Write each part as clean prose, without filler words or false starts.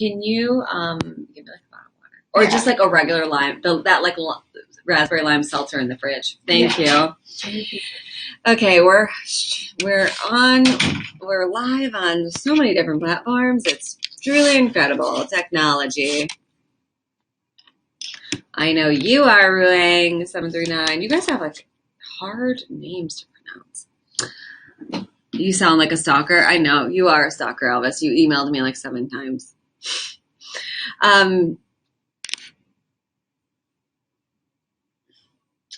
Can you give me like a bottle of water, or just like a regular lime, that like raspberry lime seltzer in the fridge? Thank you. Okay, we're live on so many different platforms. It's truly incredible technology. I know you are, Ruang 739. You guys have like hard names to pronounce. You sound like a stalker. I know you are a stalker, Elvis. You emailed me like 7 times.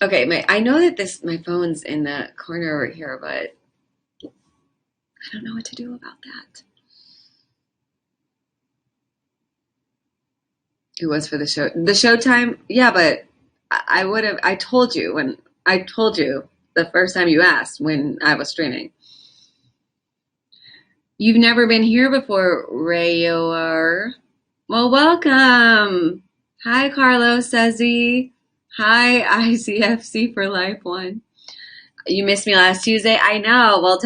Okay, I know that my phone's in the corner over here, but I don't know what to do about that. It was for the show. The showtime, yeah, but I told you the first time you asked when I was streaming. You've never been here before, Rayor. Well, welcome. Hi, Carlos Sezzi. Hi, ICFC for Life 1. You missed me last Tuesday? I know. Well,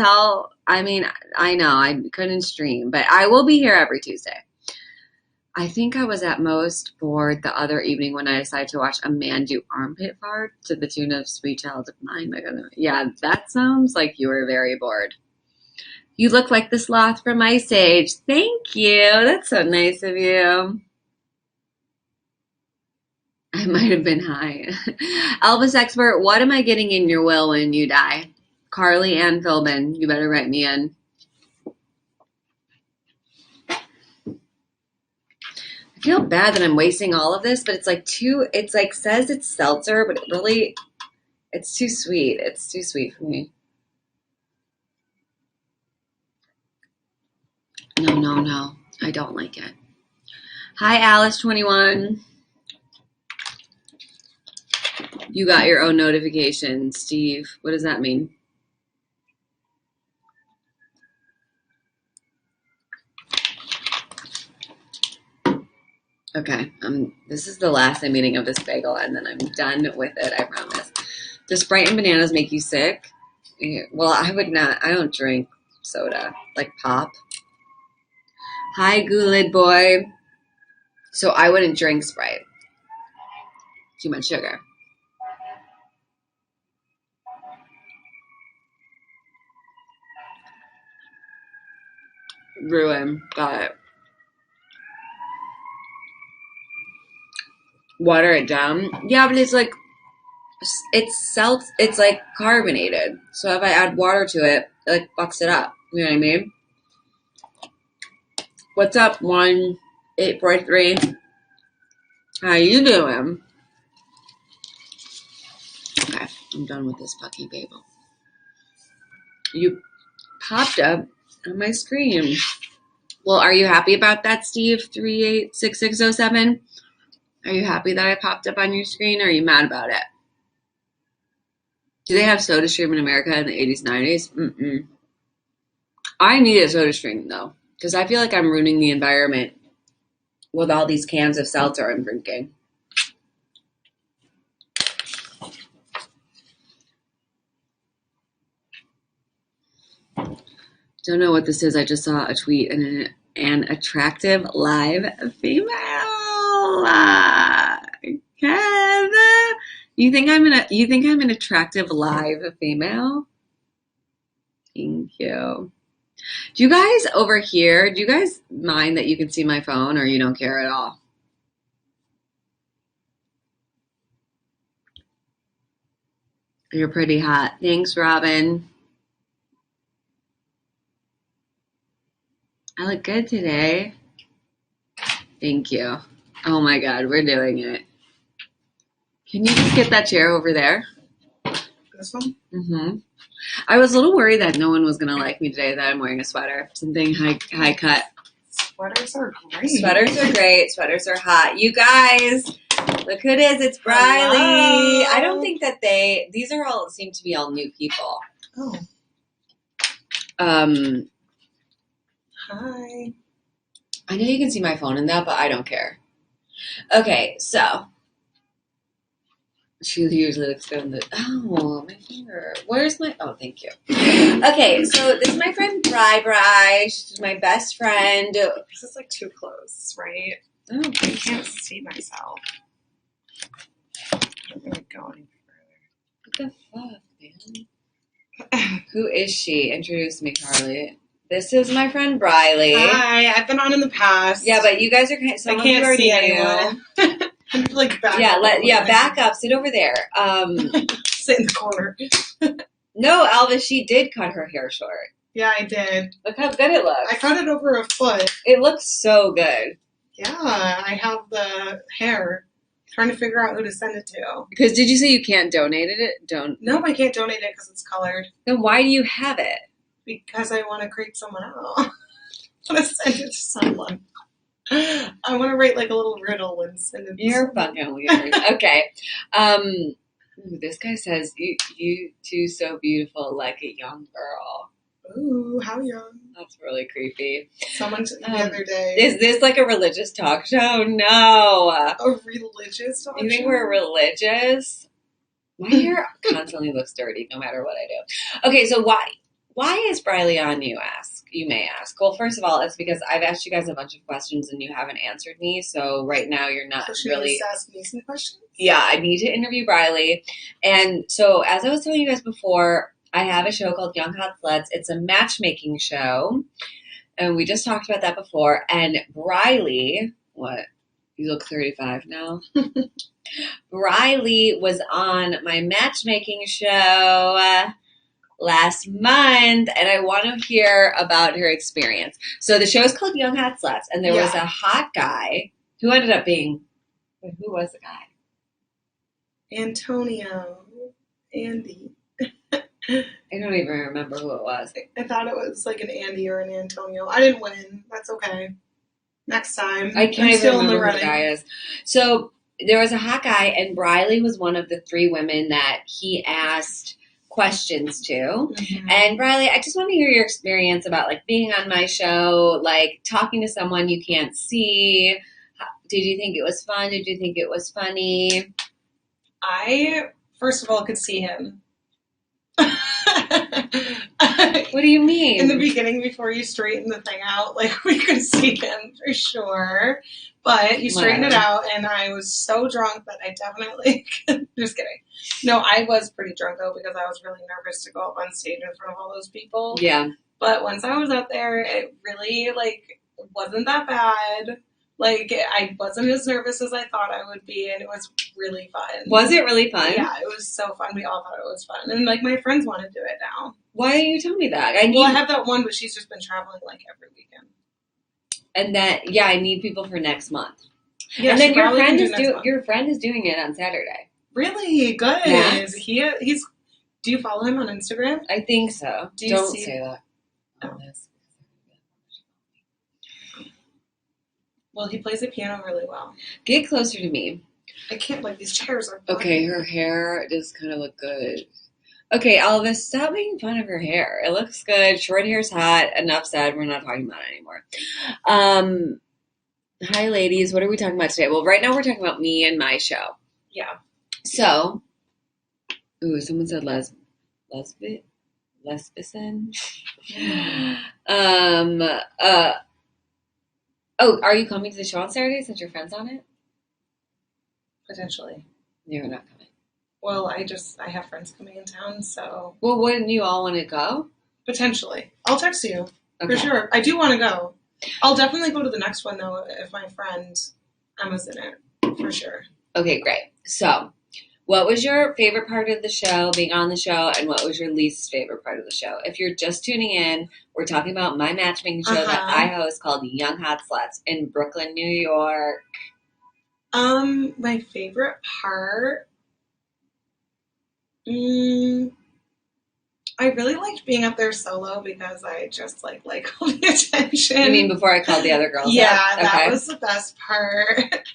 I know I couldn't stream, but I will be here every Tuesday. I think I was at most bored the other evening when I decided to watch a man do armpit fart to the tune of Sweet Child of Mine. Yeah, that sounds like you were very bored. You look like the sloth from Ice Age. Thank you. That's so nice of you. I might have been high. Elvis Expert, what am I getting in your will when you die? Carly Ann Philbin, you better write me in. I feel bad that I'm wasting all of this, but it's like says it's seltzer, but it's too sweet. It's too sweet for me. No. I don't like it. Hi, Alice21. You got your own notification, Steve. What does that mean? Okay, this is the last I'm eating of this bagel, and then I'm done with it, I promise. Does Sprite and bananas make you sick? Well, I would not. I don't drink soda, like pop. Hi, Gulid boy. So I wouldn't drink Sprite. Too much sugar. Ruin. Got it. Water it down. Yeah, but it's like it's like carbonated. So if I add water to it, it like fucks it up. You know what I mean? What's up, 1843? How you doing? Okay, I'm done with this fucking bagel. You popped up on my screen. Well, are you happy about that, Steve? 386607? Are you happy that I popped up on your screen, or are you mad about it? Do they have SodaStream in America in the 80s, 90s? Mm-mm. I need a SodaStream, though, because I feel like I'm ruining the environment with all these cans of seltzer I'm drinking. Don't know what this is. I just saw a tweet and an attractive live female. Kev, you think I'm an attractive live female? Thank you. Do you guys over here, do you guys mind that you can see my phone, or you don't care at all? You're pretty hot. Thanks, Robin. I look good today. Thank you. Oh my God, we're doing it. Can you just get that chair over there? This one? Mm-hmm. I was a little worried that no one was going to like me today, that I'm wearing a sweater. Something high cut. Sweaters are great. Sweaters are great. Sweaters are hot. You guys, look who it is. It's Briley. Hello. I don't think that these are all, seem to be all new people. Oh. Hi. I know you can see my phone in that, but I don't care. Okay, so She usually looks good in the. Oh, my finger. Where's my. Oh, thank you. Okay, so this is my friend Bri. She's my best friend. This is like too close, right? Oh, I can't see myself. I'm gonna go any what the fuck, man? Who is she? Introduce me, Carly. This is my friend Briley. Hi, I've been on in the past. Yeah, but you guys are kind of. I can't see anyone. I'm like back. Back up. Sit over there. Sit in the corner. No, Alva, she did cut her hair short. Yeah, I did. Look how good it looks. I cut it over a foot. It looks so good. Yeah, I have the hair. Trying to figure out who to send it to. Because did you say you can't donate it? No, I can't donate it because it's colored. Then why do you have it? Because I want to creep someone out. I want to send it to someone. I want to write like a little riddle and send it to You're someone. fucking weird. Okay. Ooh, this guy says, you two so beautiful like a young girl. Ooh, how young. That's really creepy. Someone told me the other day. Is this like a religious talk show? No. A religious talk You think show? we're religious? My hair constantly looks dirty no matter what I do. Okay, so why is Briley on, you may ask? Well, first of all, it's because I've asked you guys a bunch of questions and you haven't answered me, so right now you're not So she really... just asked me some questions? Yeah, I need to interview Briley. And so, as I was telling you guys before, I have a show called Young Hot Sluts. It's a matchmaking show. And we just talked about that before. And Briley, what? You look 35 now? Briley was on my matchmaking show last month, and I want to hear about her experience. So the show is called Young Hot Sluts, and there was a hot guy who ended up being... Who was the guy? Antonio. Andy. I don't even remember who it was. I thought it was like an Andy or an Antonio. I didn't win. That's okay. Next time. I can't I'm even still in the remember who the running. guy is. So there was a hot guy, and Briley was one of the 3 women that he asked questions to. Mhm. And Briley, I just want to hear your experience about like being on my show, like talking to someone you can't see. Did you think it was fun? Did you think it was funny? I, first of all, could see him. What do you mean? In the beginning, before you straighten the thing out, like we could see him for sure. But you straightened it out, and I was so drunk that I definitely just kidding. No, I was pretty drunk though because I was really nervous to go up on stage in front of all those people. Yeah. But once I was out there, it really like wasn't that bad. Like I wasn't as nervous as I thought I would be, and it was really fun. Was it really fun? Yeah, it was so fun. We all thought it was fun, and like my friends want to do it now. Why didn't you tell me that? I have that one, but she's just been traveling like every weekend. And I need people for next month. Yeah, and then your friend is doing it on Saturday. Really good. Max? He's. Do you follow him on Instagram? I think so. Don't say that. Oh. Well, he plays the piano really well. Get closer to me. I can't, like, these chairs are... Okay, her hair does kind of look good. Okay, Elvis, stop making fun of her hair. It looks good. Short hair's hot. Enough said. We're not talking about it anymore. Hi, ladies. What are we talking about today? Well, right now we're talking about me and my show. Yeah. So, ooh, someone said lesbian. Oh, are you coming to the show on Saturday since your friend's on it? Potentially. You're not coming. Well, I have friends coming in town, so... Well, wouldn't you all want to go? Potentially. I'll text you. Okay. For sure. I do want to go. I'll definitely go to the next one, though, if my friend Emma's in it. For sure. Okay, great. So, what was your favorite part of the show, being on the show, and what was your least favorite part of the show? If you're just tuning in, we're talking about my matchmaking show that I host called Young Hot Sluts in Brooklyn, New York. My favorite part... I really liked being up there solo because I just like all the attention. You mean before I called the other girls? Yeah, up? that was the best part.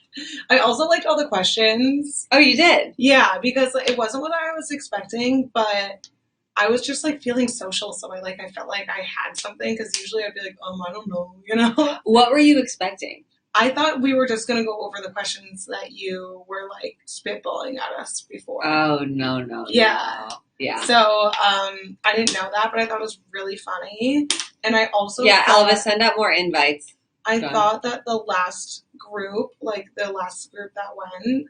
I also liked all the questions. Oh, you did? Yeah, because it wasn't what I was expecting, but I was just like feeling social, so I felt like I had something because usually I'd be like, I don't know, you know. What were you expecting? I thought we were just gonna go over the questions that you were like spitballing at us before. Oh, no. Yeah. No. Yeah. So I didn't know that, but I thought it was really funny. And I also Elvis, send out more invites. I thought that the last group that went,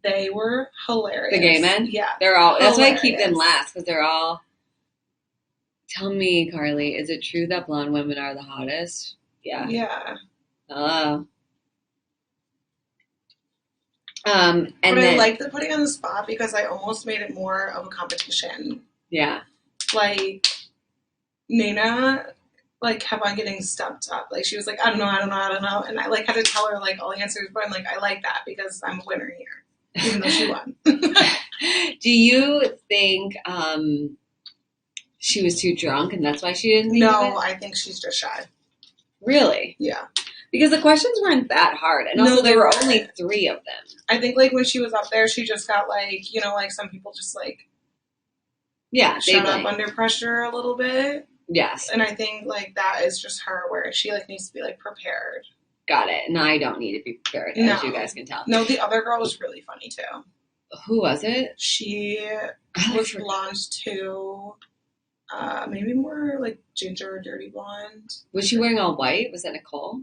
they were hilarious. The gay men? Yeah. They're all, hilarious. that's why I keep them last, because they're all, tell me, Carly, is it true that blonde women are the hottest? Yeah. Yeah. Hello. But I like the putting on the spot because I almost made it more of a competition. Yeah. Like, Nina, like, kept on getting stumped up. Like, she was like, I don't know. And I, like, had to tell her, like, all the answers. But I'm like, I like that because I'm a winner here, even though she won. Do you think she was too drunk and that's why she didn't think of it? No, I think she's just shy. Really? Yeah. Because the questions weren't that hard. And also, there were only 3 of them. I think, like, when she was up there, she just got, like, you know, like, some people just, like, shut up under pressure a little bit. Yes. And I think, like, that is just her, where she, like, needs to be, like, prepared. Got it. And I don't need to be prepared, as you guys can tell. No, the other girl was really funny, too. Who was it? She was blonde, too. Maybe more, like, ginger or dirty blonde. Was she wearing all white? Was that Nicole?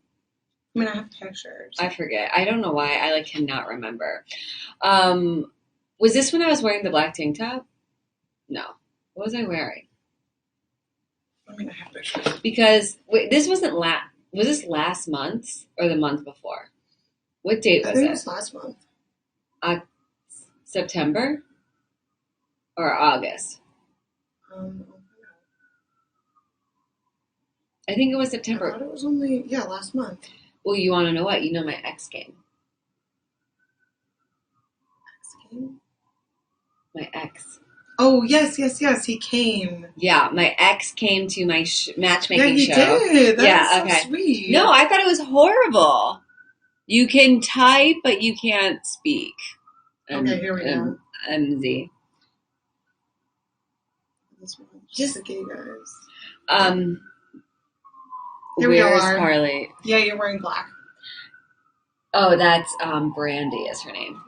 I mean, I have pictures. I forget. I don't know why. I, like, cannot remember. Was this when I was wearing the black tank top? No. What was I wearing? I mean, I have pictures. Because, wait, this wasn't was this last month or the month before? What date was it? I think it was last month. September? Or August? I think it was September. I thought it was only, last month. Well, you want to know what? You know my ex came. My ex. Oh, yes, he came. Yeah, my ex came to my matchmaking show. Yeah, he did. That was so sweet. No, I thought it was horrible. You can type, but you can't speak. Okay, here we go. MZ. Just the gay guys. Here we where's are. Carly? Yeah, you're wearing black. Oh, that's Brandy is her name.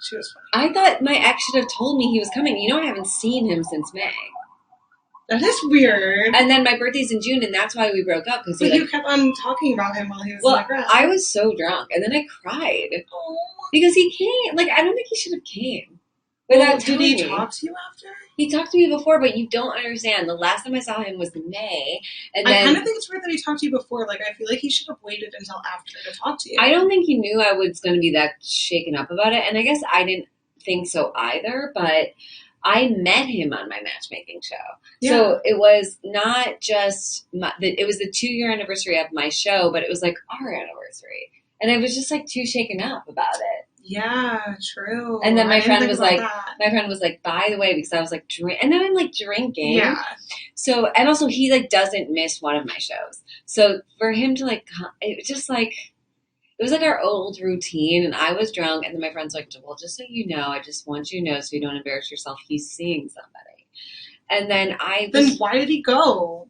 She was funny. I thought my ex should have told me he was coming. You know, I haven't seen him since May. That is weird. And then my birthday's in June, and that's why we broke up. But you kept on talking about him while he was in the ground. I was so drunk, and then I cried. Oh. Because he came. Like, I don't think he should have came. Without did he talk to you after? He talked to me before, but you don't understand. The last time I saw him was in May. And then, I kind of think it's weird that he talked to you before. Like, I feel like he should have waited until after to talk to you. I don't think he knew I was going to be that shaken up about it. And I guess I didn't think so either, but I met him on my matchmaking show. Yeah. So it was not just, it was the 2-year anniversary of my show, but it was like our anniversary. And I was just like too shaken up about it. Yeah, true. And then my friend was like, by the way, because I was like, and then I'm like drinking. Yeah. So, and also he like doesn't miss one of my shows. So for him to like, it was just like, it was like our old routine, and I was drunk, and then my friend's like, well, just so you know, I just want you to know so you don't embarrass yourself, he's seeing somebody. And then Then why did he go?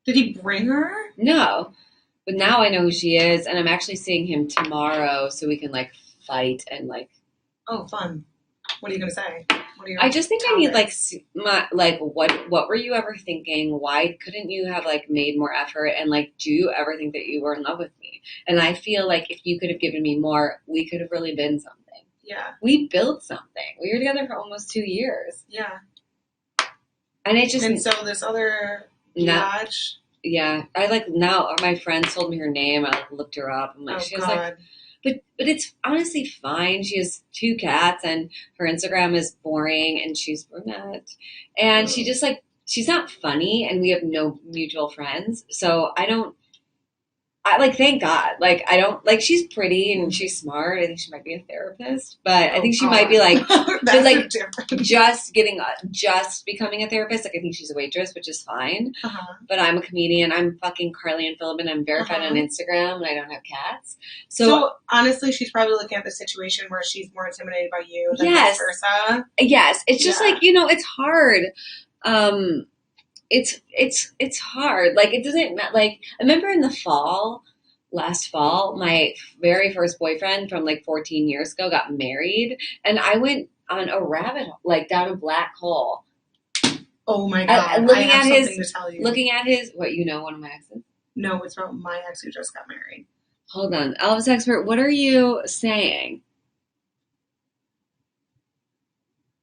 Did he bring her? No. But now I know who she is, and I'm actually seeing him tomorrow, so we can like fight and like. Oh, fun! What are you gonna say? I just think I need like what were you ever thinking? Why couldn't you have like made more effort? And like, do you ever think that you were in love with me? And I feel like if you could have given me more, we could have really been something. Yeah. We built something. We were together for almost 2 years. Yeah. And it just. And so this other biatch. Yeah, I like now. My friend told me her name. I like looked her up. I'm like, she was like, but it's honestly fine. She has 2 cats, and her Instagram is boring, and she's brunette, and she just like she's not funny, and we have no mutual friends. So I like, thank God. Like, I don't, like, she's pretty and she's smart. I think she might be a therapist, but I think she might be like, but like, just becoming a therapist. Like, I think she's a waitress, which is fine. But I'm a comedian. I'm fucking Carly and Philip, and I'm verified on Instagram, and I don't have cats. So honestly, she's probably looking at the situation where she's more intimidated by you than vice versa. Yes. It's just like, you know, it's hard. It's hard. Like, it doesn't, like, I remember in the fall last fall, my very first boyfriend from like 14 years ago got married, and I went on a rabbit hole, like down a black hole. Oh my God. Looking I have at something to tell you. Looking at his, what, you know, one of my exes? No, it's not my ex who just got married. Hold on. Elvis expert, what are you saying?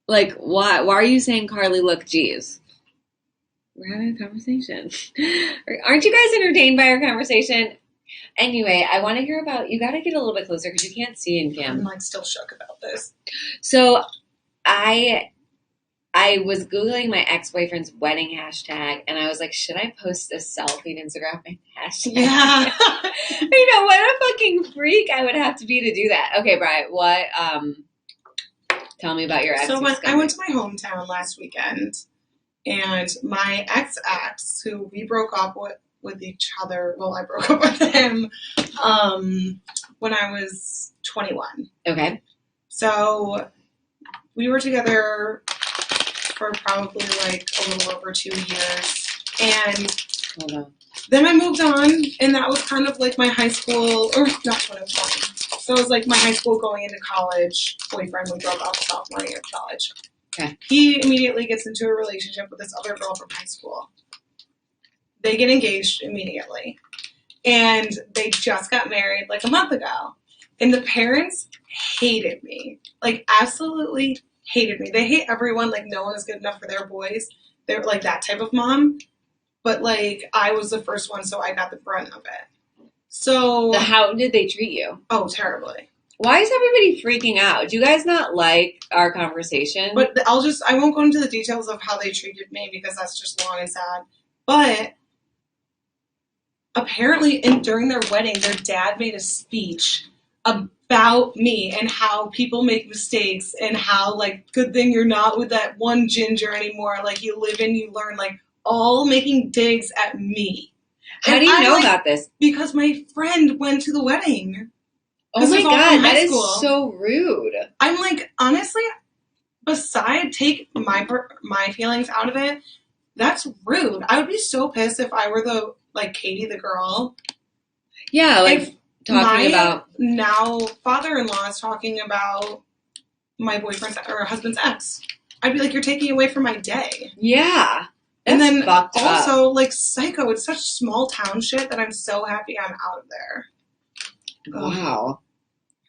Like, why are you saying Carly, look, geez? We're having a conversation. Aren't you guys entertained by our conversation? Anyway, I want to hear about, you got to get a little bit closer because you can't see in Kim. I'm like still shook about this. So I was Googling my ex-boyfriend's wedding hashtag, and I was like, should I post a selfie to Instagram hashtag? Yeah. You know, what a fucking freak I would have to be to do that. Okay, Brian, what, tell me about your ex. So I went to my hometown last weekend, and my ex, who we broke up with each other, well, I broke up with him, when I was 21. Okay. So we were together for probably like a little over 2 years. And hold on. Then I moved on, and that was kind of like my high school, or not 21. So it was like my high school going into college boyfriend. We broke up sophomore year of college. Okay. He immediately gets into a relationship with this other girl from high school. They get engaged immediately. And they just got married like a month ago. And the parents hated me. Like, absolutely hated me. They hate everyone. Like, no one is good enough for their boys. They're like that type of mom. But, like, I was the first one, so I got the brunt of it. So. How did they treat you? Oh, terribly. Why is everybody freaking out? Do you guys not like our conversation? But I won't go into the details of how they treated me because that's just long and sad. But apparently, during their wedding, their dad made a speech about me and how people make mistakes and how, like, good thing you're not with that one ginger anymore. Like, you live and you learn, like, all making digs at me. How do you know about this? Because my friend went to the wedding. Oh my God, that is so rude. I'm like, honestly, take my feelings out of it, that's rude. I would be so pissed if I were Katie the girl. Yeah, like talking about now father-in-law is talking about my boyfriend's or husband's ex. I'd be like, you're taking away from my day. Yeah. And then also, like, psycho. It's such small town shit that I'm so happy I'm out of there. Wow.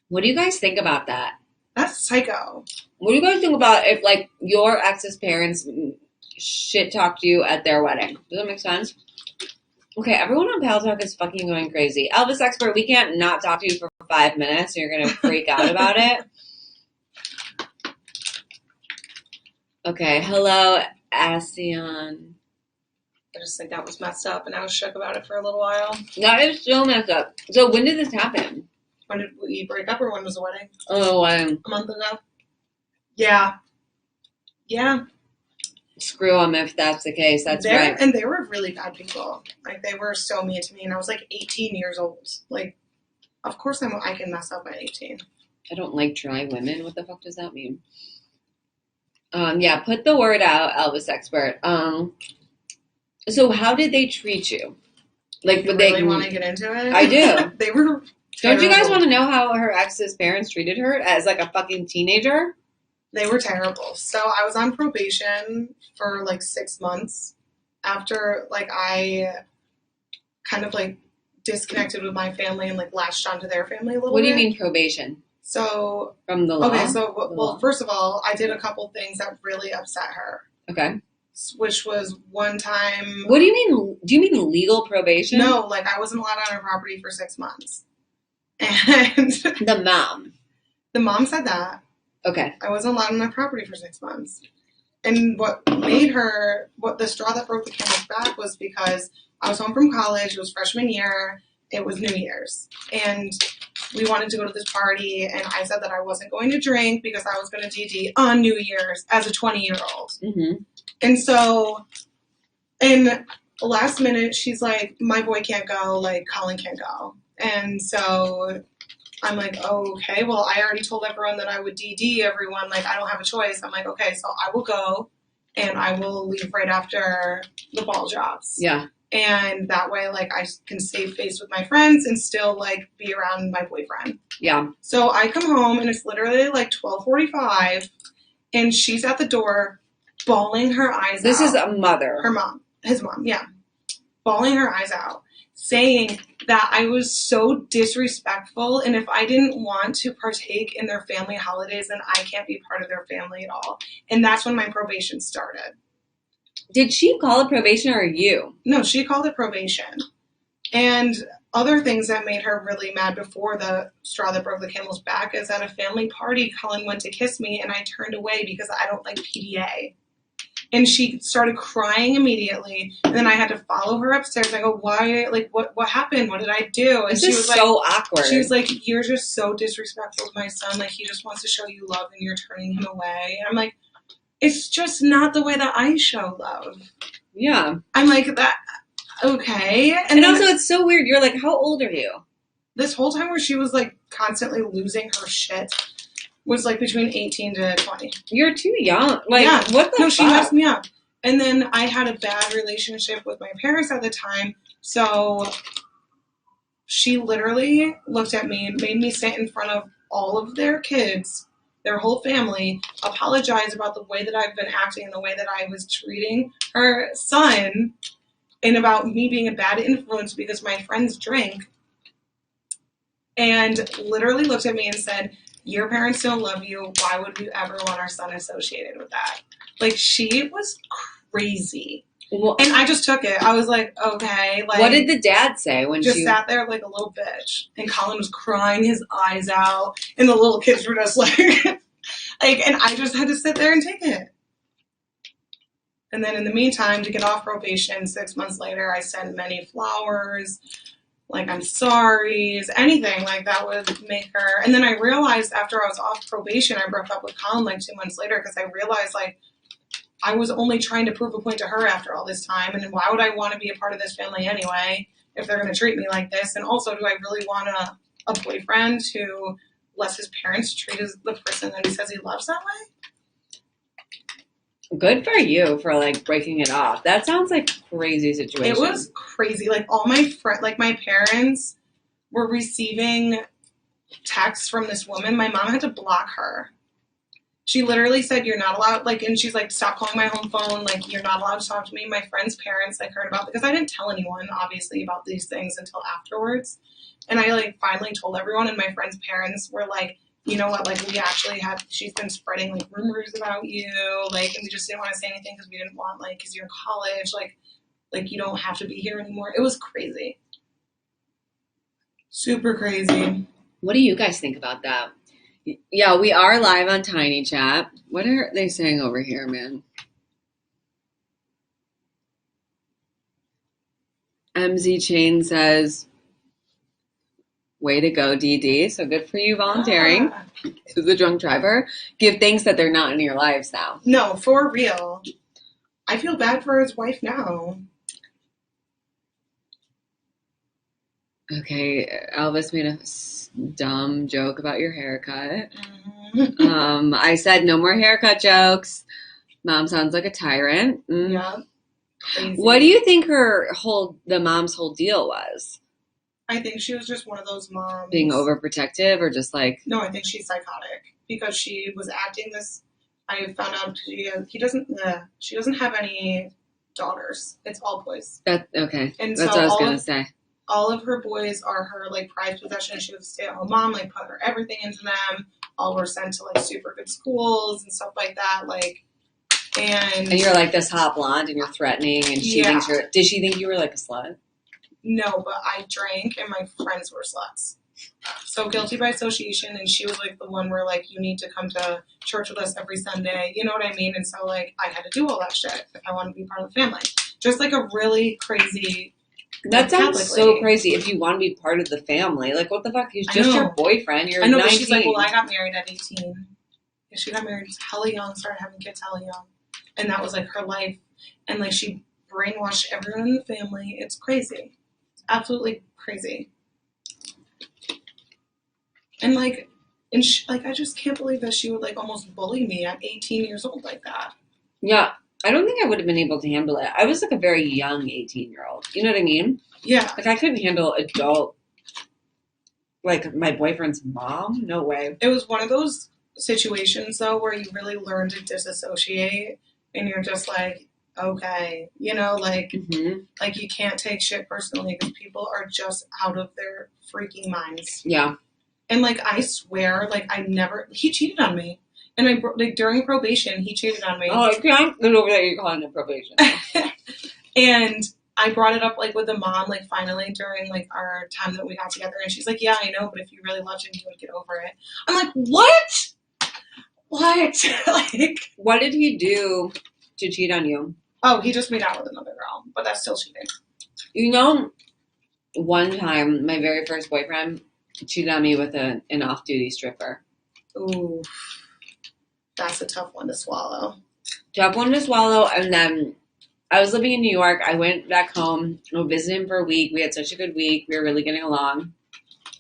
What do you guys think about that? That's psycho. What do you guys think about if, like, your ex's parents shit talked you at their wedding? Does that make sense? Okay, everyone on Pal Talk is fucking going crazy. Elvis expert, we can't not talk to you for 5 minutes. You're going to freak out about it. Okay, hello, Asian. I just think that was messed up, and I was shook about it for a little while. That is so messed up. So when did this happen? When did we break up, or when was the wedding? Oh, when? A month ago. Yeah. Yeah. Screw them if that's the case. That's right. And they were really bad people. Like, they were so mean to me, and I was like 18 years old. Like, of course I can mess up at 18. I don't like dry women. What the fuck does that mean? Yeah, put the word out, Elvis expert. So how did they treat you? Like, would they really want to get into it? I do. They were. Don't you guys want to know how her ex's parents treated her as like a fucking teenager? They were terrible. So I was on probation for like 6 months after like I kind of like disconnected with my family and like latched onto their family a little bit. What do you mean probation? So from the law. Okay, so well, first of all, I did a couple things that really upset her. Okay. Which was one time. What do you mean? Do you mean legal probation? No, like I wasn't allowed on her property for 6 months. And the mom said that. Okay. I wasn't allowed on her property for 6 months. And what the straw that broke the camel's back was because I was home from college. It was freshman year. It was New Year's. And we wanted to go to this party. And I said that I wasn't going to drink because I was going to DD on New Year's as a 20-year-old. Mm-hmm. And so, in the last minute, she's like, my boy can't go. Like, Colin can't go. And so I'm like, oh, okay, well, I already told everyone that I would DD everyone. Like, I don't have a choice. I'm like, okay, so I will go, and I will leave right after the ball drops. Yeah. And that way, like, I can save face with my friends and still, like, be around my boyfriend. Yeah. So I come home, and it's literally, like, 12:45, and she's at the door bawling her eyes out. This is a mother. Her mom. His mom, yeah. Bawling her eyes out, saying that I was so disrespectful, and if I didn't want to partake in their family holidays, then I can't be part of their family at all. And that's when my probation started. Did she call it probation or you? No, she called it probation. And other things that made her really mad before the straw that broke the camel's back is at a family party, Cullen went to kiss me, and I turned away because I don't like PDA. And she started crying immediately, and then I had to follow her upstairs. I go, why? Like, what happened? What did I do? And This she is was so like, awkward. she was like, you're just so disrespectful to my son. Like, he just wants to show you love, and you're turning him away. And I'm like, it's just not the way that I show love. Yeah. I'm like, that, okay. And also, it's so weird. You're like, how old are you? This whole time where she was, like, constantly losing her shit was, like, between 18 to 20. You're too young. Like, yeah. what the fuck? No, she messed me up. And then I had a bad relationship with my parents at the time, so she literally looked at me and made me sit in front of all of their kids, their whole family, apologize about the way that I've been acting and the way that I was treating her son, and about me being a bad influence because my friends drink, and literally looked at me and said, your parents don't love you. Why would we ever want our son associated with that? Like, she was crazy. Well, and I just took it. I was like, okay. Like, what did the dad say when just she sat there like a little bitch? And Colin was crying his eyes out, and the little kids were just like, and I just had to sit there and take it. And then in the meantime, to get off probation, 6 months later, I sent many flowers, like, I'm sorry, anything like that would make her. And then I realized after I was off probation, I broke up with Colin like 2 months later because I realized, like, I was only trying to prove a point to her after all this time. And why would I want to be a part of this family anyway if they're going to treat me like this? And also, do I really want a boyfriend who lets his parents treat as the person that he says he loves that way? Good for you for, like, breaking it off. That sounds like a crazy situation. It was crazy. Like, all my friends, like, my parents were receiving texts from this woman. My mom had to block her. She literally said, you're not allowed, like, and she's like, stop calling my home phone. Like, you're not allowed to talk to me. My friend's parents, like, heard about, because I didn't tell anyone, obviously, about these things until afterwards. And I, like, finally told everyone, and my friend's parents were like, you know what, like, we actually have, she's been spreading, like, rumors about you, like, and we just didn't want to say anything because we didn't want, like, because you're in college, like, you don't have to be here anymore. It was crazy. Super crazy. What do you guys think about that? Yeah, we are live on Tiny Chat. What are they saying over here, man? MZ Chain says, way to go, DD. So good for you volunteering as a drunk driver. Give thanks that they're not in your lives now. No, for real. I feel bad for his wife now. Okay, Elvis made a dumb joke about your haircut. Mm-hmm. I said no more haircut jokes. Mom sounds like a tyrant. Yeah. Crazy. What do you think the mom's whole deal was? I think she was just one of those moms. Being overprotective or just like... No, I think she's psychotic because she was acting this... I found out she doesn't have any daughters. It's all boys. Okay. And that's so what I was going to say. All of her boys are her, like, prized possession. She was a stay-at-home mom, like, put her everything into them. All were sent to, like, super good schools and stuff like that, like, and you're, like, this hot blonde, and you're threatening, and she thinks you're... Did she think you were, like, a slut? No, but I drank, and my friends were sluts. So guilty by association, and she was, like, the one where, like, you need to come to church with us every Sunday. You know what I mean? And so, like, I had to do all that shit if I wanted to be part of the family. Just, like, a really crazy... That sounds so crazy if you want to be part of the family. Like, what the fuck? He's just your boyfriend. You're 19. But she's like, well, I got married at 18. She got married hella young, started having kids hella young. And that was, like, her life. And, like, she brainwashed everyone in the family. It's crazy. It's absolutely crazy. And, like, I just can't believe that she would, like, almost bully me at 18 years old like that. Yeah. I don't think I would have been able to handle it. I was like a very young 18-year-old. You know what I mean? Yeah. Like I couldn't handle adult, like my boyfriend's mom. No way. It was one of those situations though where you really learn to disassociate and you're just like, okay, like Mm-hmm. like you can't take shit personally because people are just out of their freaking minds. Yeah. And like I swear, like he cheated on me. And like during probation, he cheated on me. Oh, I can't get over that you're calling it probation. And I brought it up like with the mom, like finally during like our time that we got together, and she's like, "Yeah, I know, but if you really loved him, you would get over it." I'm like, "What? What?" Like, what did he do to cheat on you? Oh, he just made out with another girl, but that's still cheating. You know, one time my very first boyfriend cheated on me with an off-duty stripper. Ooh, that's a tough one to swallow. Tough one to swallow, and then. I was living in New York. I went back home. I visited him for a week. We had such a good week. We were really getting along.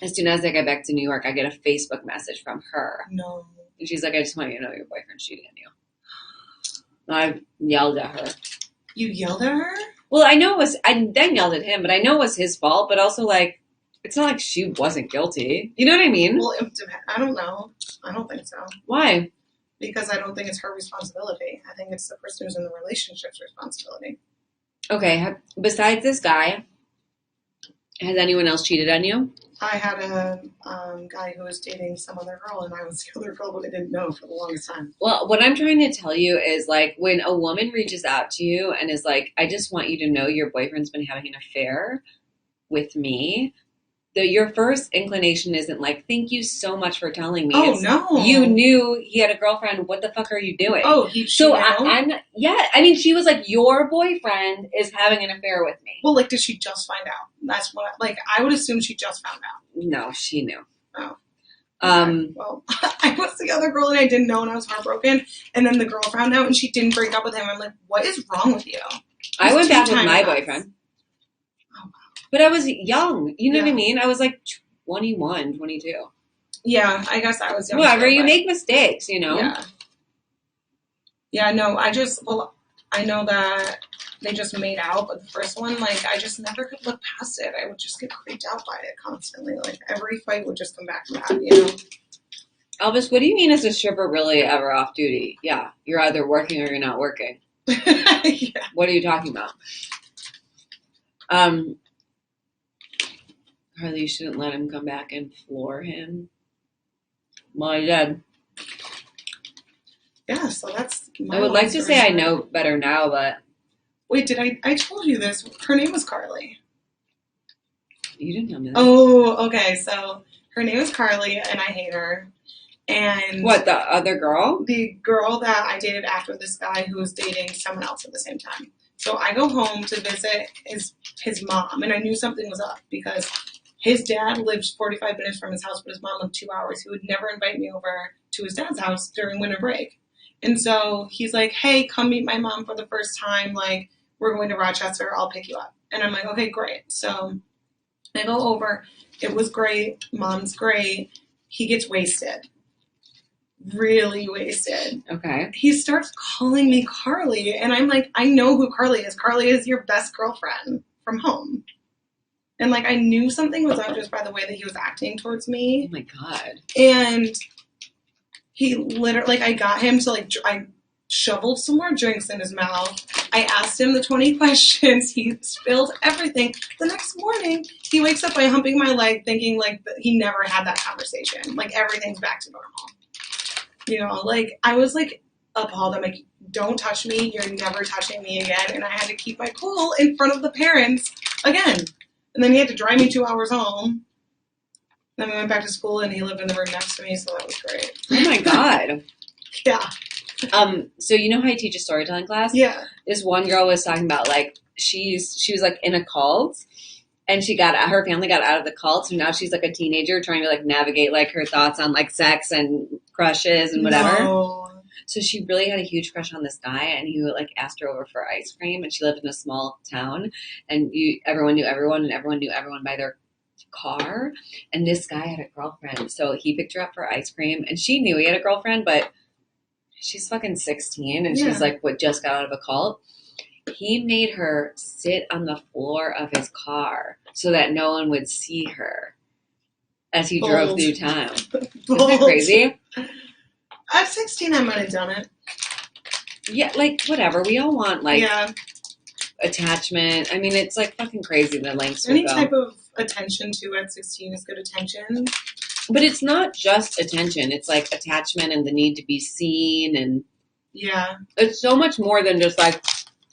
As soon as I get back to New York, I get a Facebook message from her. No. And she's like, I just want you to know your boyfriend's cheating on you. And I yelled at her. You yelled at her? Well, I then yelled at him, but I know it was his fault, but also like, it's not like she wasn't guilty. You know what I mean? Well, I don't know. I don't think so. Why? Because I don't think it's her responsibility. I think it's the person who's in the relationship's responsibility. Okay. Besides this guy, has anyone else cheated on you? I had a guy who was dating some other girl, and I was the other girl, but I didn't know for the longest time. Well, what I'm trying to tell you is like when a woman reaches out to you and is like, I just want you to know your boyfriend's been having an affair with me. Your first inclination isn't like, thank you so much for telling me. Oh, no. You knew he had a girlfriend. What the fuck are you doing? Oh, I mean, she was like, your boyfriend is having an affair with me. Well, like, did she just find out? That's what, I would assume she just found out. No, she knew. Oh. Okay. Well, I was the other girl and I didn't know and I was heartbroken. And then the girl found out and she didn't break up with him. I'm like, what is wrong with you? I went back with my boyfriend. But I was young. You know what I mean? I was like 21, 22. Yeah, I guess I was young. Whatever, you make mistakes, you know? Yeah. Yeah, no, I know that they just made out, but the first one, like, I just never could look past it. I would just get creeped out by it constantly. Like, every fight would just come back to that, you know? Elvis, what do you mean is a stripper really ever off duty? Yeah, you're either working or you're not working. Yeah. What are you talking about? Harley, you shouldn't let him come back and floor him. Well, I did. Yeah, so that's I would like to say I know better now, but... Wait, did I told you this. Her name was Carly. You didn't tell me that. Oh, okay, so her name is Carly, and I hate her. And... What, the other girl? The girl that I dated after this guy who was dating someone else at the same time. So I go home to visit his mom, and I knew something was up because his dad lived 45 minutes from his house, but his mom lived 2 hours. He would never invite me over to his dad's house during winter break. And so he's like, hey, come meet my mom for the first time. Like, we're going to Rochester. I'll pick you up. And I'm like, okay, great. So I go over. It was great. Mom's great. He gets wasted. Really wasted. Okay. He starts calling me Carly. And I'm like, I know who Carly is. Carly is your best girlfriend from home. And, like, I knew something was up just by the way that he was acting towards me. Oh, my God. And he literally, like, I got him to, like, I shoveled some more drinks in his mouth. I asked him the 20 questions. He spilled everything. The next morning, he wakes up by humping my leg thinking, like, that he never had that conversation. Like, everything's back to normal. You know, like, I was, like, appalled. I'm like, don't touch me. You're never touching me again. And I had to keep my cool in front of the parents again. And then he had to drive me 2 hours home. Then we went back to school and he lived in the room next to me, so that was great. Oh my God. Yeah. So you know how I teach a storytelling class? Yeah. This one girl was talking about like she was like in a cult and her family got out of the cult, so now she's like a teenager trying to like navigate like her thoughts on like sex and crushes and whatever. No. So she really had a huge crush on this guy, and he like asked her over for ice cream, and she lived in a small town, and everyone knew everyone, and everyone knew everyone by their car, and this guy had a girlfriend, so he picked her up for ice cream, and she knew he had a girlfriend, but she's fucking 16 and Yeah. she's like what just got out of a cult. He made her sit on the floor of his car so that no one would see her as he drove Bold. through town. Isn't Bold. that crazy? At 16, I might have done it. Yeah, like whatever. We all want like Yeah. attachment. I mean, it's like fucking crazy the lengths we Any go. type of attention to at 16 is good attention. But it's not just attention. It's like attachment and the need to be seen, and Yeah. it's so much more than just like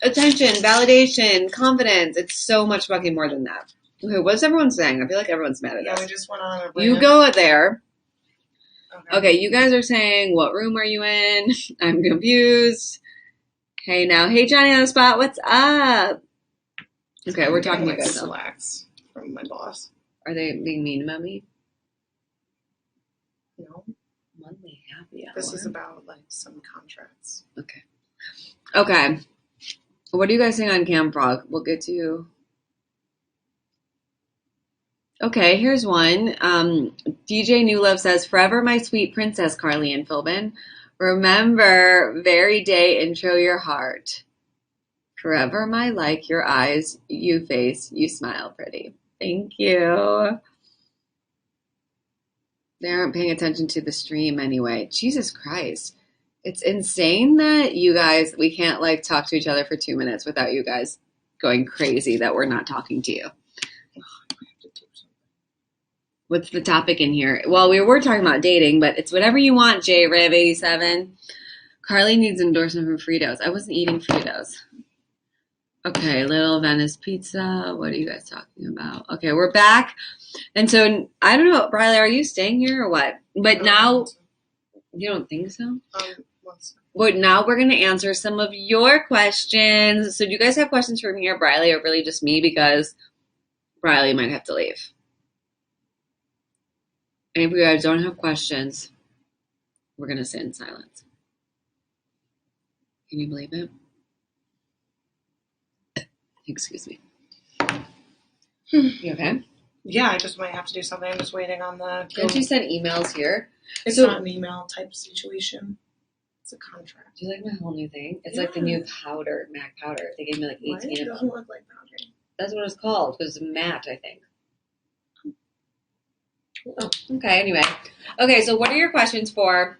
attention, validation, confidence. It's so much fucking more than that. Okay, what's everyone saying? I feel like everyone's mad at Yeah, we us. just went on a rant. You go there. Okay. Okay, you guys are saying, what room are you in? I'm confused. Hey now, hey Johnny on the spot, what's up? Okay, we're talking to you guys now. Slacks from my boss. Are they being mean about me? No. Monthly happy hour. This is about like some contracts. Okay. Okay. What are you guys saying on Cam Frog? We'll get to you. Okay, here's one. DJ New Love says, "Forever my sweet princess, Carly and Philbin. Remember, very day intro your heart. Forever my like, your eyes, you face, you smile pretty." Thank you. They aren't paying attention to the stream anyway. Jesus Christ. It's insane that you guys, we can't like talk to each other for 2 minutes without you guys going crazy that we're not talking to you. What's the topic in here? Well, we were talking about dating, but it's whatever you want, JRiv87. Carly needs endorsement from Fritos. I wasn't eating Fritos. Okay, Little Venice Pizza. What are you guys talking about? Okay, we're back. And so, I don't know, Riley, are you staying here or what? But now, you don't think so? But now we're going to answer some of your questions. So do you guys have questions for me or Riley, or really just me? Because Riley might have to leave. And if you guys don't have questions, we're going to sit in silence. Can you believe it? Excuse me. You okay? Yeah, I just might have to do something. I'm just waiting on the... Can't you send emails here? It's So- not an email type situation. It's a contract. Do you like my whole new thing? It's like the new powder, MAC powder. They gave me like 18 What? It of doesn't them. look like powder. That's what it's called. It was matte, I think. Oh, okay, anyway. Okay, so what are your questions for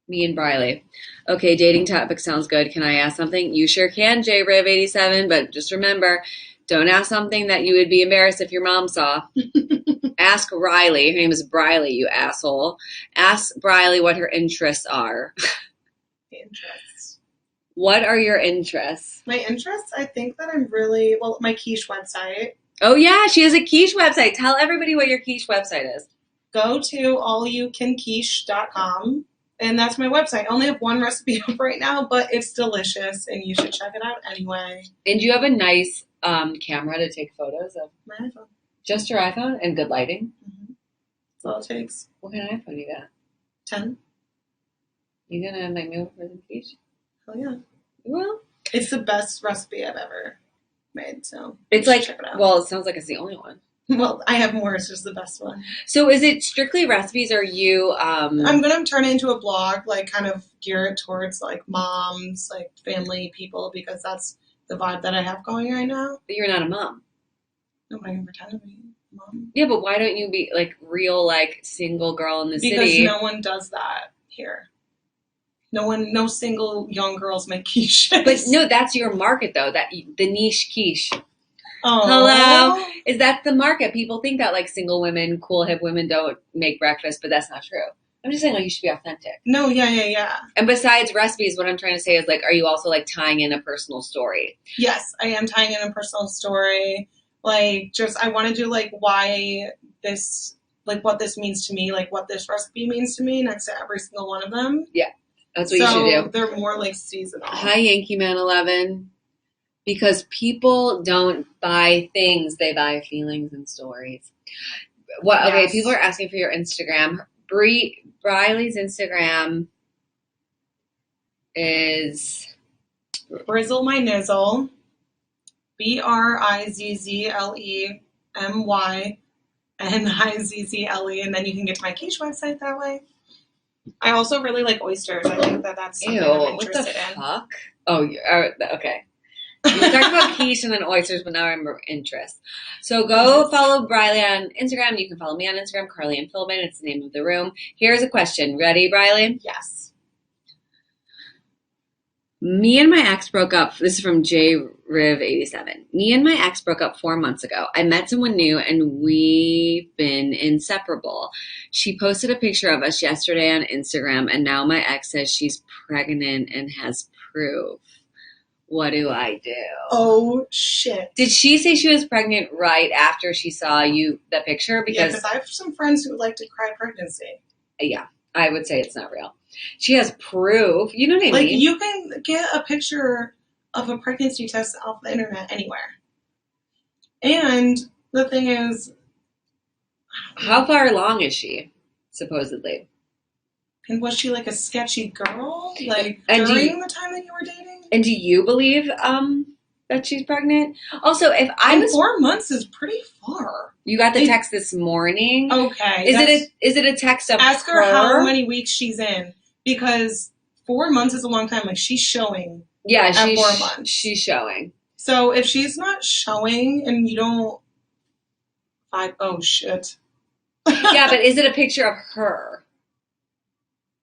me and Briley? Okay, dating topic sounds good. Can I ask something? You sure can, JRiv87, but just remember, don't ask something that you would be embarrassed if your mom saw. Ask Riley. Her name is Briley, you asshole. Ask Briley what her interests are. Interests. What are your interests? My interests, I think that I'm really... Well, my quiche website. Oh, yeah, she has a quiche website. Tell everybody what your quiche website is. Go to allyoucanquiche.com. And that's my website. I only have one recipe up right now, but it's delicious, and you should check it out anyway. And you have a nice camera to take photos of? My iPhone. Just your iPhone and good lighting? Mm-hmm. That's all it takes. What kind of iPhone you got? 10. You gonna make me over for the quiche? Oh, yeah. Well, It's the best recipe I've ever made, so it's you should like, check it out. well, it sounds like it's the only one. Well, I have more. It's just the best one. So is it strictly recipes, or are you, I'm going to turn it into a blog, like kind of gear it towards like moms, like family people, because that's the vibe that I have going right now. but you're not a mom? Nobody can pretend to be a mom. Yeah, but why don't you be like real, like single girl in the Because city? no one does that here. No single young girls make quiches. But no, that's your market though, that the niche quiche. Oh. Hello? Is that the market? People think that like single women, cool hip women don't make breakfast, but that's not true. I'm just saying like you should be authentic. No, yeah. And besides recipes, what I'm trying to say is like, are you also like tying in a personal story? Yes, I am tying in a personal story. Like, just, I want to do like why this, like what this means to me, like what this recipe means to me next to every single one of them. That's what you should do. They're more like seasonal. Hi, Yankee Man 11. Because people don't buy things, they buy feelings and stories. What? Okay, Yes. people are asking for your Instagram. Briley's Instagram is Brizzle my nizzle. BRIZZLEMYNIZZLE. And then you can get to my quiche website that way. I also really like oysters. I think that's something Ew, I'm what the interested in. fuck? Oh, okay. We were talking about quiche and then oysters, but now I'm interested. So go follow Briley on Instagram. You can follow me on Instagram, Carly and Philbin. It's the name of the room. Here's a question. Ready, Briley? Yes. Me and my ex broke up. This is from JRiv87. Me and my ex broke up 4 months ago. I met someone new and we've been inseparable. She posted a picture of us yesterday on Instagram, and now my ex says she's pregnant and has proof. What do I do? Oh, shit. Did she say she was pregnant right after she saw the picture? Because I have some friends who like to cry pregnancy. Yeah, I would say it's not real. She has proof. You know what I mean? Like, you can get a picture of a pregnancy test off the internet anywhere. And the thing is, how far along is she, supposedly? And was she like a sketchy girl? Like, and during the time that you were dating? And do you believe that she's pregnant? Also, if I was 4 months is pretty far. You got the text this morning. Okay. Is it a text of ask her how many weeks she's in? Because 4 months is a long time. Like, she's showing. Yeah, at 4 months. She's showing. So if she's not showing and you don't, oh shit. Yeah, but is it a picture of her?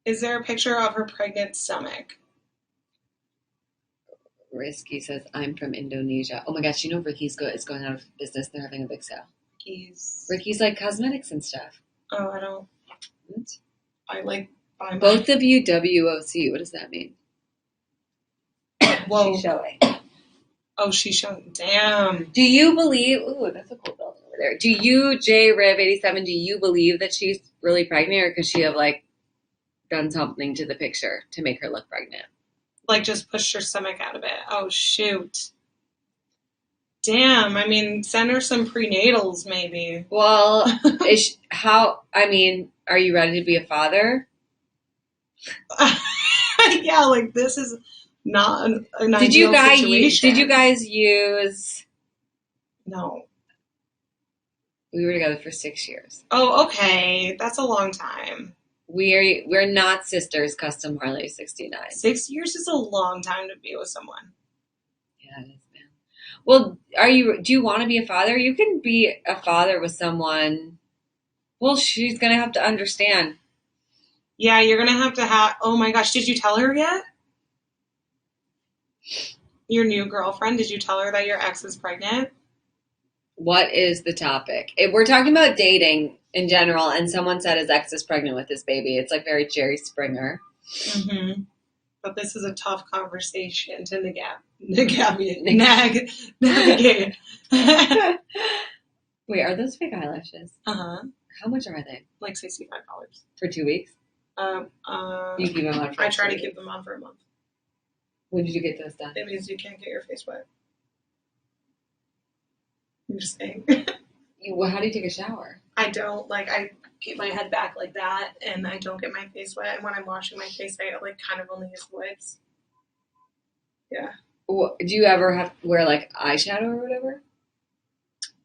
Is there a picture of her pregnant stomach? Risky says, I'm from Indonesia. Oh my gosh, you know Ricky's is going out of business. They're having a big sale. Ricky's like cosmetics and stuff. Oh, I don't. What? I like buy both of you WOC. What does that mean? Whoa. She's showing. Oh, she's showing. Damn. Do you believe? Ooh, that's a cool building over there. Do you, JRiv87, do you believe that she's really pregnant, or could she have like done something to the picture to make her look pregnant? Like just pushed her stomach out of it. Oh, shoot. Damn. I mean, send her some prenatals, maybe. Well, are you ready to be a father? Yeah, like this is not an ideal situation. Did you guys use? No. We were together for 6 years. Oh, okay. That's a long time. We're not sisters. Custom Harley 69. 6 years is a long time to be with someone. Yeah, it is, man. Well, do you want to be a father? You can be a father with someone. Well, she's gonna have to understand. Yeah, you're gonna have to oh my gosh, did you tell her yet? Your new girlfriend, did you tell her that your ex is pregnant? What is the topic? If we're talking about dating in general, and someone said his ex is pregnant with his baby, it's like very Jerry Springer. Mm-hmm. But this is a tough conversation to navigate. Wait, are those fake eyelashes? Uh-huh. How much are they? Like $65. For 2 weeks? You keep them on for I try to keep them on for a month. When did you get those done? It means you can't get your face wet. I'm just saying. How do you take a shower? I don't, I keep my head back like that, and I don't get my face wet. And when I'm washing my face, I kind of only use wipes. Yeah. Do you ever have to wear eyeshadow or whatever?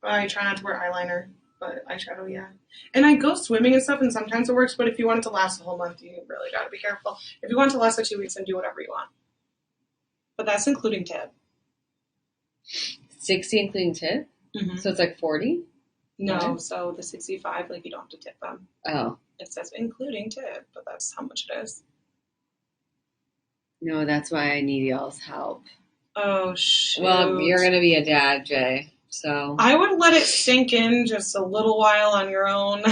I try not to wear eyeliner, but eyeshadow, yeah. And I go swimming and stuff, and sometimes it works. But if you want it to last a whole month, you really got to be careful. If you want it to last for 2 weeks, then do whatever you want. But that's including tip. 60 including tip? Mm-hmm. So it's like 40? No, okay. So the 65, you don't have to tip them. Oh. It says including tip, but that's how much it is. No, that's why I need y'all's help. Oh, shoot. Well, you're going to be a dad, Jay, so. I would let it sink in just a little while on your own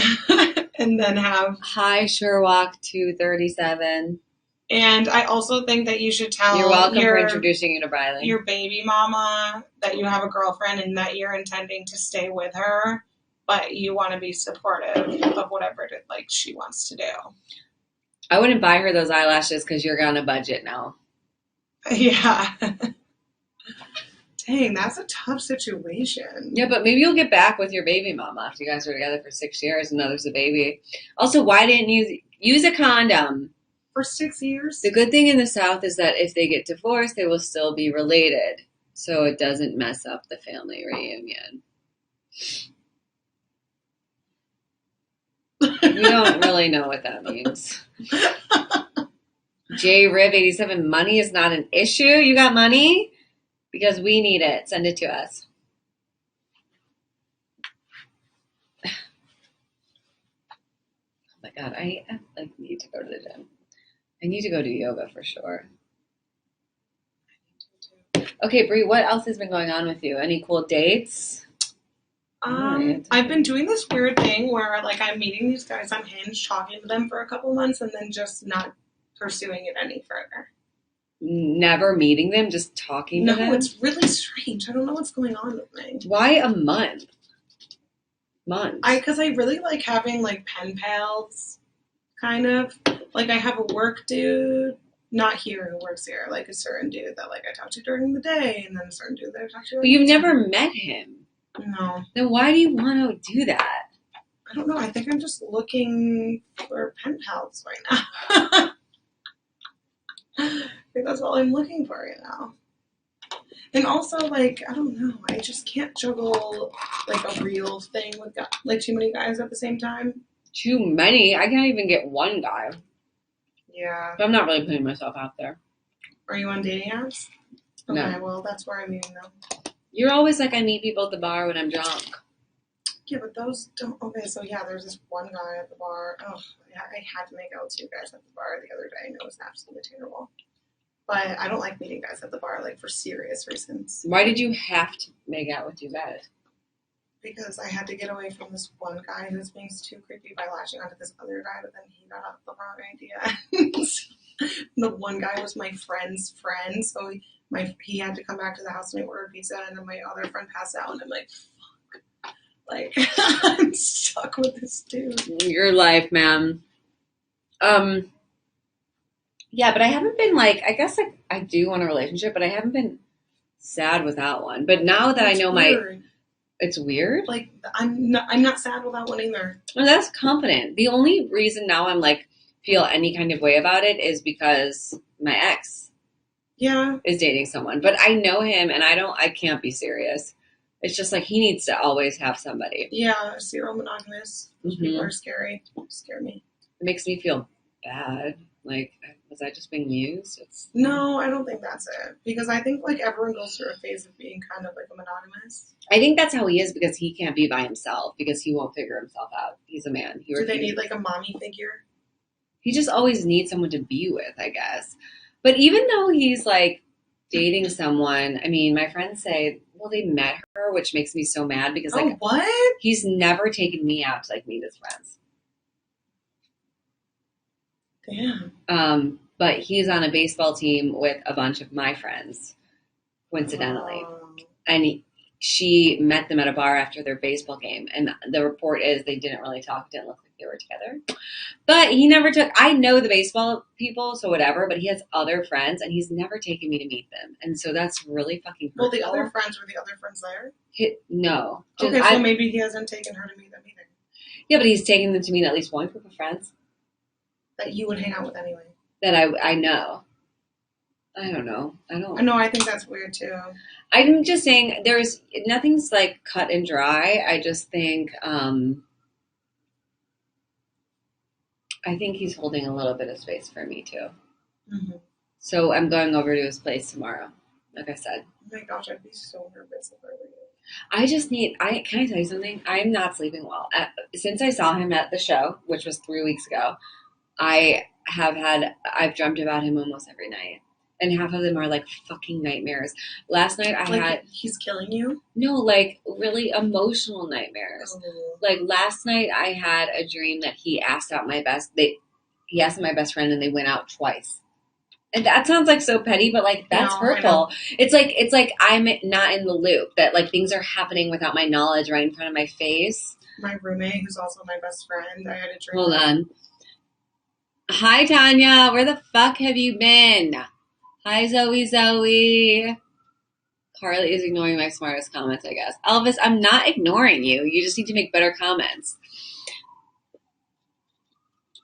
and then have. Hi, Sherlock 237. And I also think that you should tell. You're welcome for introducing you to Briley. Your baby mama that you have a girlfriend and that you're intending to stay with her, but you want to be supportive of whatever she wants to do. I wouldn't buy her those eyelashes because you're on a budget now. Yeah. Dang, that's a tough situation. Yeah, but maybe you'll get back with your baby mama after you guys were together for 6 years and now there's a baby. Also, why didn't you use a condom? For 6 years? The good thing in the South is that if they get divorced, they will still be related. So it doesn't mess up the family reunion. You don't really know what that means. J Riv 87, money is not an issue. You got money? Because we need it. Send it to us. Oh my God, I need to go to the gym. I need to go do yoga for sure. Okay, Brie, what else has been going on with you? Any cool dates? I've been doing this weird thing where like I'm meeting these guys on Hinge, talking to them for a couple months, and then just not pursuing it any further. Never meeting them, just talking to them? No, it's really strange. I don't know what's going on with me. Why a month? Because I really like having like pen pals, kind of. Like I have a work dude, not here who works here, like a certain dude that like I talk to during the day, and then a certain dude that I talk to. But you've never met him. No. Then why do you want to do that? I don't know. I think I'm just looking for pen pals right now. I think that's all I'm looking for right now. And also, like, I don't know. I just can't juggle like a real thing with like too many guys at the same time. Too many? I can't even get one guy. Yeah. So I'm not really putting myself out there. Are you on dating apps? Okay, No. Well, that's where I'm meeting them. You're always like, I meet people at the bar when I'm drunk. Yeah, but those don't. Okay, so yeah, there's this one guy at the bar. Oh, yeah, I had to make out with two guys at the bar the other day, and it was absolutely terrible. But I don't like meeting guys at the bar, like for serious reasons. Why did you have to make out with two guys? Because I had to get away from this one guy who was being too creepy by latching onto this other guy, but then he got off the wrong idea. The one guy was my friend's friend, so he had to come back to the house and I ordered pizza, and then my other friend passed out, and I'm like, fuck. Like, I'm stuck with this dude. Your life, man. Yeah, but I haven't been like, I guess like I do want a relationship, but I haven't been sad without one. But now that I know it's weird. Like I'm not sad without one either. Well, that's confident. The only reason now I'm like feel any kind of way about it is because my ex is dating someone. But I know him and I can't be serious. It's just like he needs to always have somebody. Yeah, zero monogamous. People are scary. Scare me. It makes me feel bad. Like, was I just being used? No, I don't think that's it. Because I think like everyone goes through a phase of being kind of like a monogamous. I think that's how he is because he can't be by himself because he won't figure himself out. He's a man. Do they need like a mommy figure? He just always needs someone to be with, I guess. But even though he's like dating someone, I mean, my friends say, well, they met her, which makes me so mad because like, what? He's never taken me out to like meet his friends. Damn. But he's on a baseball team with a bunch of my friends, coincidentally. And she met them at a bar after their baseball game. And the report is they didn't really talk, didn't look like they were together. But he never I know the baseball people, so whatever, but he has other friends and he's never taken me to meet them. And so that's really fucking hurtful. Well, the other friends, were the other friends there? No. Okay, so maybe he hasn't taken her to meet them either. Yeah, but he's taken them to meet at least one group of friends. That you would hang out with anyway. That I know. I don't know. I think that's weird too. I'm just saying nothing's like cut and dry. I just think I think he's holding a little bit of space for me too. Mm-hmm. So I'm going over to his place tomorrow. Like I said. Oh my gosh, I'd be so nervous if I were you. Can I tell you something? I'm not sleeping well. Since I saw him at the show, which was 3 weeks ago, I've dreamt about him almost every night. And half of them are like fucking nightmares. Last night he's killing you? No, like really emotional nightmares. Oh. Like last night I had a dream that he asked out my best friend and they went out twice. And that sounds like so petty, but like that's hurtful. It's like I'm not in the loop, that like things are happening without my knowledge right in front of my face. My roommate, who's also my best friend, I had a dream. Hold on. Hi, Tanya. Where the fuck have you been? Hi, Zoe. Carly is ignoring my smartest comments, I guess. Elvis, I'm not ignoring you. You just need to make better comments.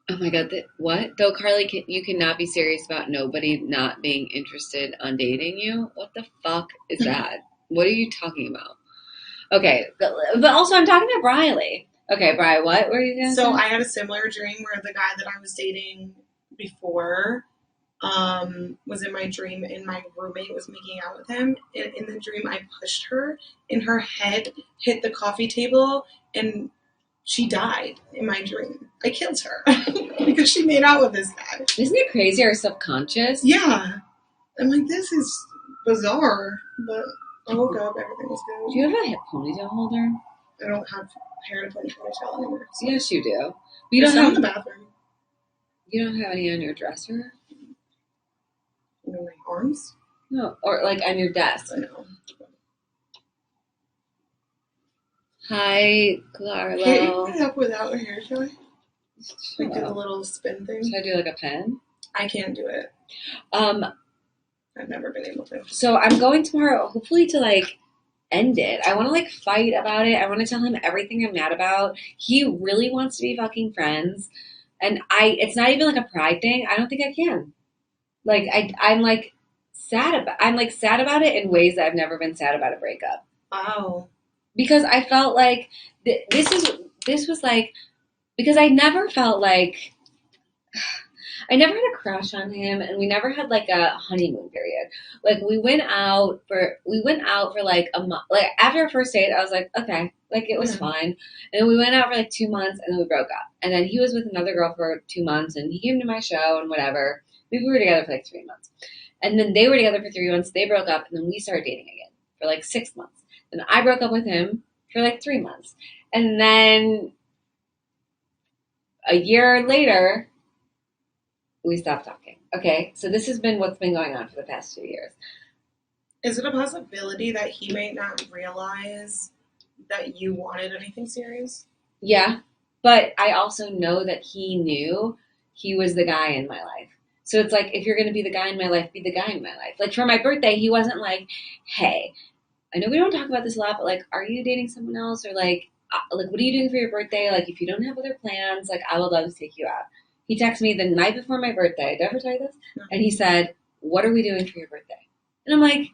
Oh my God. What? Though, Carly, you cannot be serious about nobody not being interested on dating you? What the fuck is that? What are you talking about? Okay. But also, I'm talking to Briley. Okay, Brian, what were you going to So say? I had a similar dream where the guy that I was dating before was in my dream, and my roommate was making out with him. And in the dream, I pushed her, and her head hit the coffee table, and she died in my dream. I killed her because she made out with this guy. Isn't it crazy our subconscious? Yeah. I'm like, this is bizarre, but I woke up, everything was good. Do you have a hip ponytail holder? I don't have hair to put in ponytail anymore. So. Yes, you do. But you There's don't some have. in the bathroom. You don't have any on your dresser? You know, my arms? No, or like on your desk. I know. Hi, Can't you Carlo. put it up without a hair tie? Like Shut do the up. little spin thing? Should I do like a pen? I can't do it. I've never been able to. So I'm going tomorrow, hopefully to like end it. I want to like fight about it. I want to tell him everything I'm mad about. He really wants to be fucking friends, and it's not even like a pride thing. I don't think I can. Like I'm like sad about it in ways that I've never been sad about a breakup. Wow. Because I felt like this was like because I never had a crush on him, and we never had like a honeymoon period. Like we went out for like a month. Like after our first date, I was like, okay, like it was fine. And then we went out for like 2 months, and then we broke up. And then he was with another girl for 2 months, and he came to my show and whatever. Maybe we were together for like 3 months, and then they were together for 3 months. They broke up, and then we started dating again for like 6 months. And I broke up with him for like 3 months, and then a year later we stopped talking. Okay, so this has been what's been going on for the past 2 years. Is it a possibility that he might not realize that you wanted anything serious? Yeah, but I also know that he knew he was the guy in my life. So it's like, if you're going to be the guy in my life, be the guy in my life. Like for my birthday, he wasn't like, hey, I know we don't talk about this a lot, but like, are you dating someone else? Or like, what are you doing for your birthday? Like, if you don't have other plans, like, I would love to take you out. He texted me the night before my birthday. Did I ever tell you this? No. And he said, what are we doing for your birthday? And I'm like,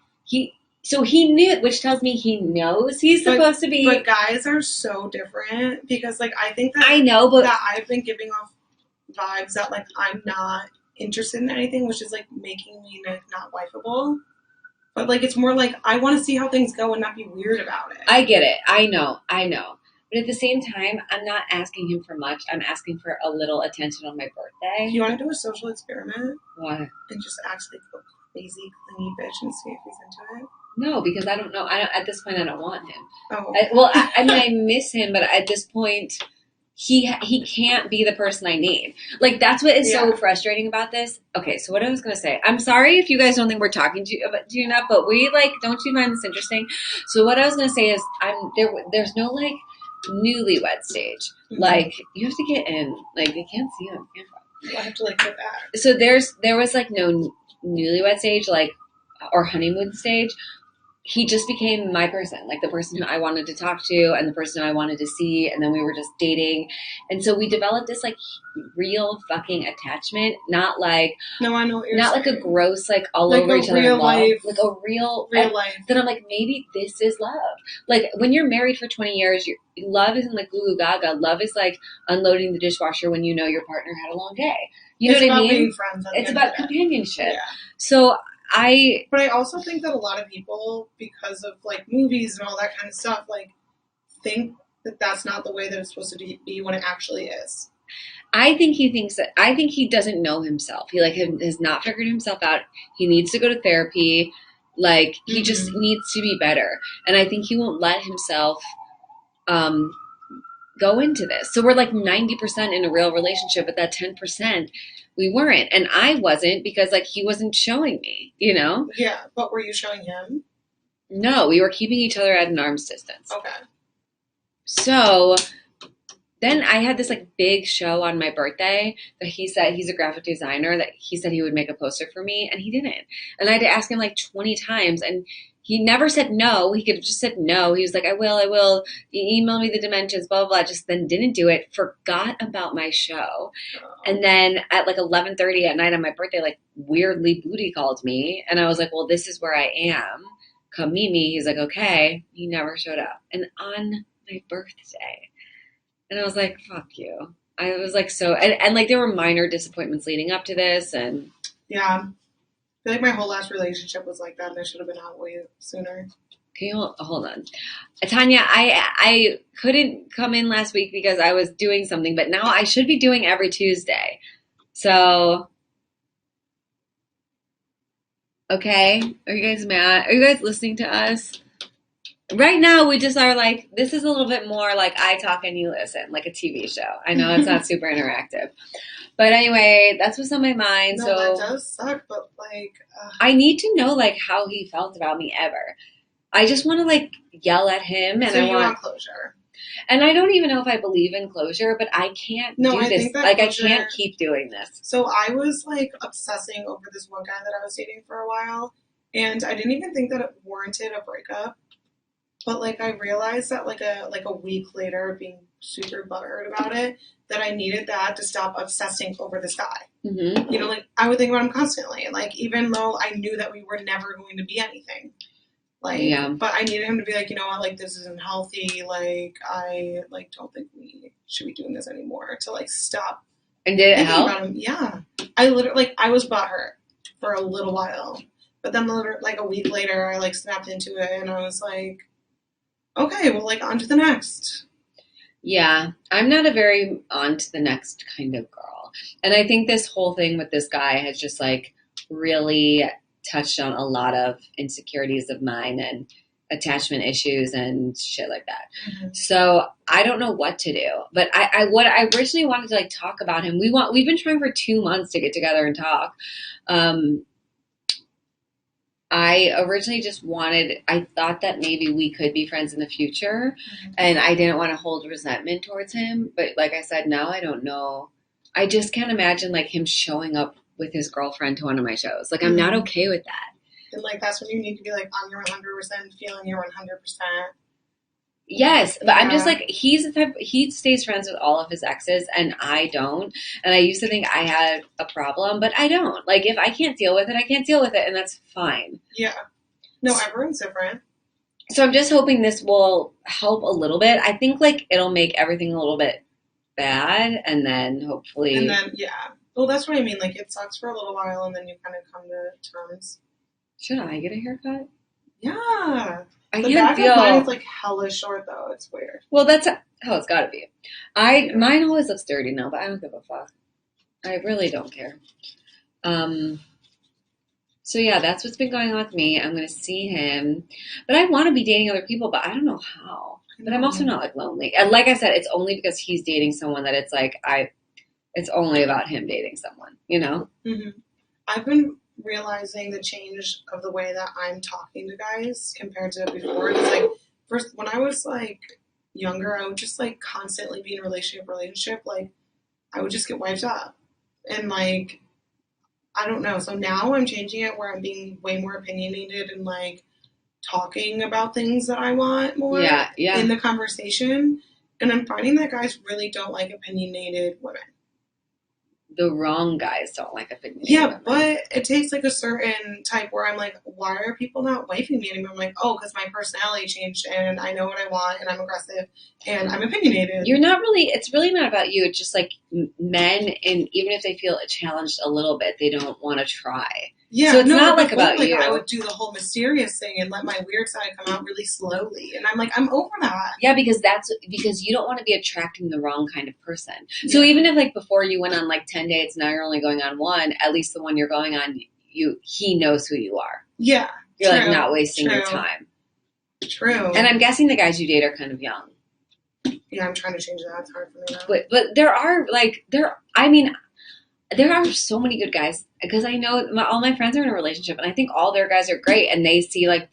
so he knew, which tells me he knows he's supposed to be. But guys are so different because, like, I think that I know, but that I've been giving off vibes that like I'm not interested in anything, which is like making me not wifeable. But like, it's more like I want to see how things go and not be weird about it. I get it. I know. But at the same time, I'm not asking him for much. I'm asking for a little attention on my birthday. You want to do a social experiment? What? And just act like a crazy, clingy bitch and see if he's into it? No, because I don't know. At this point, I don't want him. Oh. I mean, I miss him, but at this point, he can't be the person I need. Like, that's what is so frustrating about this. Okay, so what I was going to say. I'm sorry if you guys don't think we're talking to you enough, but we, like, don't you find this interesting? So what I was going to say is there's no, like, newlywed stage. Mm-hmm. Like, you have to get in. Like, they can't see you on camera. I have to, like, get back. So there was, like, no newlywed stage, like, or honeymoon stage. He just became my person, like the person who I wanted to talk to and the person I wanted to see. And then we were just dating. And so we developed this like real fucking attachment, not like, no, I know what you're not saying. Like a gross, like all like over each other love, life, like a real life. Then I'm like, maybe this is love. Like when you're married for 20 years, love isn't like goo gaga. Love is like unloading the dishwasher when you know your partner had a long day. You know what I mean? Being friends. It's about companionship. Yeah. So but I also think that a lot of people, because of like movies and all that kind of stuff, like think that that's not the way that it's supposed to be when it actually is. I think he thinks that. I think he doesn't know himself. He like has not figured himself out. He needs to go to therapy. Like he just needs to be better. And I think he won't let himself go into this. So we're like 90% in a real relationship, but that 10%. We weren't, and I wasn't because like he wasn't showing me, you know? Yeah, but were you showing him? No, we were keeping each other at an arm's distance. Okay. So then I had this like big show on my birthday that he said he's a graphic designer that he said he would make a poster for me, and he didn't. And I had to ask him like 20 times, and he never said no. He could have just said no. He was like, I will. He emailed me the dimensions, blah, blah, blah. Just then didn't do it. Forgot about my show. And then at like 11:30 at night on my birthday, like weirdly booty called me. And I was like, well, this is where I am. Come meet me. He's like, okay. He never showed up. And on my birthday. And I was like, fuck you. I was like, and like there were minor disappointments leading up to this. And Yeah. I feel like my whole last relationship was like that, and I should have been out way sooner. can you hold on? Tanya, I couldn't come in last week because I was doing something, but now I should be doing every Tuesday. So, okay. Are you guys mad? Are you guys listening to us? Right now, we just are like, this is a little bit more like I talk and you listen, like a TV show. I know it's not super interactive. But anyway, that's what's on my mind. No, So that does suck, but like, I need to know like how he felt about me ever. I just want to like yell at him and so I you want want closure. and I don't even know if I believe in closure, but I can't No, do I this. think that Like closure, I can't keep doing this. So I was like obsessing over this one guy that I was dating for a while, and I didn't even think that it warranted a breakup. But like I realized that like a week later of being super butthurt about it, that I needed that to stop obsessing over this guy. Mm-hmm. You know, like I would think about him constantly. Like even though I knew that we were never going to be anything. Like Yeah. but I needed him to be like, you know what, like this isn't healthy, like I like don't think we should be doing this anymore, to like stop And did it thinking help? about him. Yeah. I literally like I was butthurt for a little while. But then like a week later I like snapped into it and I was like, okay, well, like, on to the next. Yeah, I'm not a very on to the next kind of girl. And I think this whole thing with this guy has just like really touched on a lot of insecurities of mine and attachment issues and shit like that. Mm-hmm. So I don't know what to do. But what I originally wanted to like talk about him. We've been trying for 2 months to get together and talk. I originally I thought that maybe we could be friends in the future, and I didn't want to hold resentment towards him. But like I said, now I don't know. I just can't imagine like him showing up with his girlfriend to one of my shows. Like I'm not okay with that. And like that's when you need to be like on your 100%, feeling your 100%. Yes, but I'm just like he's the type he stays friends with all of his exes and I don't. And I used to think I had a problem, but I don't. Like if I can't deal with it, I can't deal with it and that's fine. Yeah. No, everyone's different. So I'm just hoping this will help a little bit. I think like it'll make everything a little bit bad and then hopefully And then well that's what I mean. Like it sucks for a little while and then you kind of come to terms. Should I get a haircut? Yeah. I the can't back feel. Of mine is like hella short though. It's weird. Well, that's how it's got to be. Mine always looks dirty now, but I don't give a fuck. I really don't care. So yeah, that's what's been going on with me. I'm gonna see him, but I want to be dating other people, but I don't know how. But I'm also not like lonely. And like I said, it's only because he's dating someone that it's like it's only about him dating someone. You know. Mm-hmm. I've been realizing the change of the way that I'm talking to guys compared to before. It's like first when I was like younger, I would just like constantly be in relationship. Like I would just get wiped up, and like I don't know. So now I'm changing it where I'm being way more opinionated and like talking about things that I want more in the conversation. And I'm finding that guys really don't like opinionated women. The wrong guys don't like opinions. Yeah, but it takes like a certain type where I'm like, why are people not wifing me anymore? I'm like, oh, because my personality changed and I know what I want and I'm aggressive and I'm opinionated. You're not really, it's really not about you. It's just like men, and even if they feel challenged a little bit, they don't want to try. Yeah, so it's not like about you. I would do the whole mysterious thing and let my weird side come out really slowly. And I'm like, I'm over that. Yeah, because you don't want to be attracting the wrong kind of person. Yeah. So even if like before you went on like 10 dates, now you're only going on one, at least the one you're going on, he knows who you are. Yeah. You're like not wasting your time. True. And I'm guessing the guys you date are kind of young. Yeah, I'm trying to change that. It's hard for me now. But there are so many good guys because I know all my friends are in a relationship and I think all their guys are great and they see like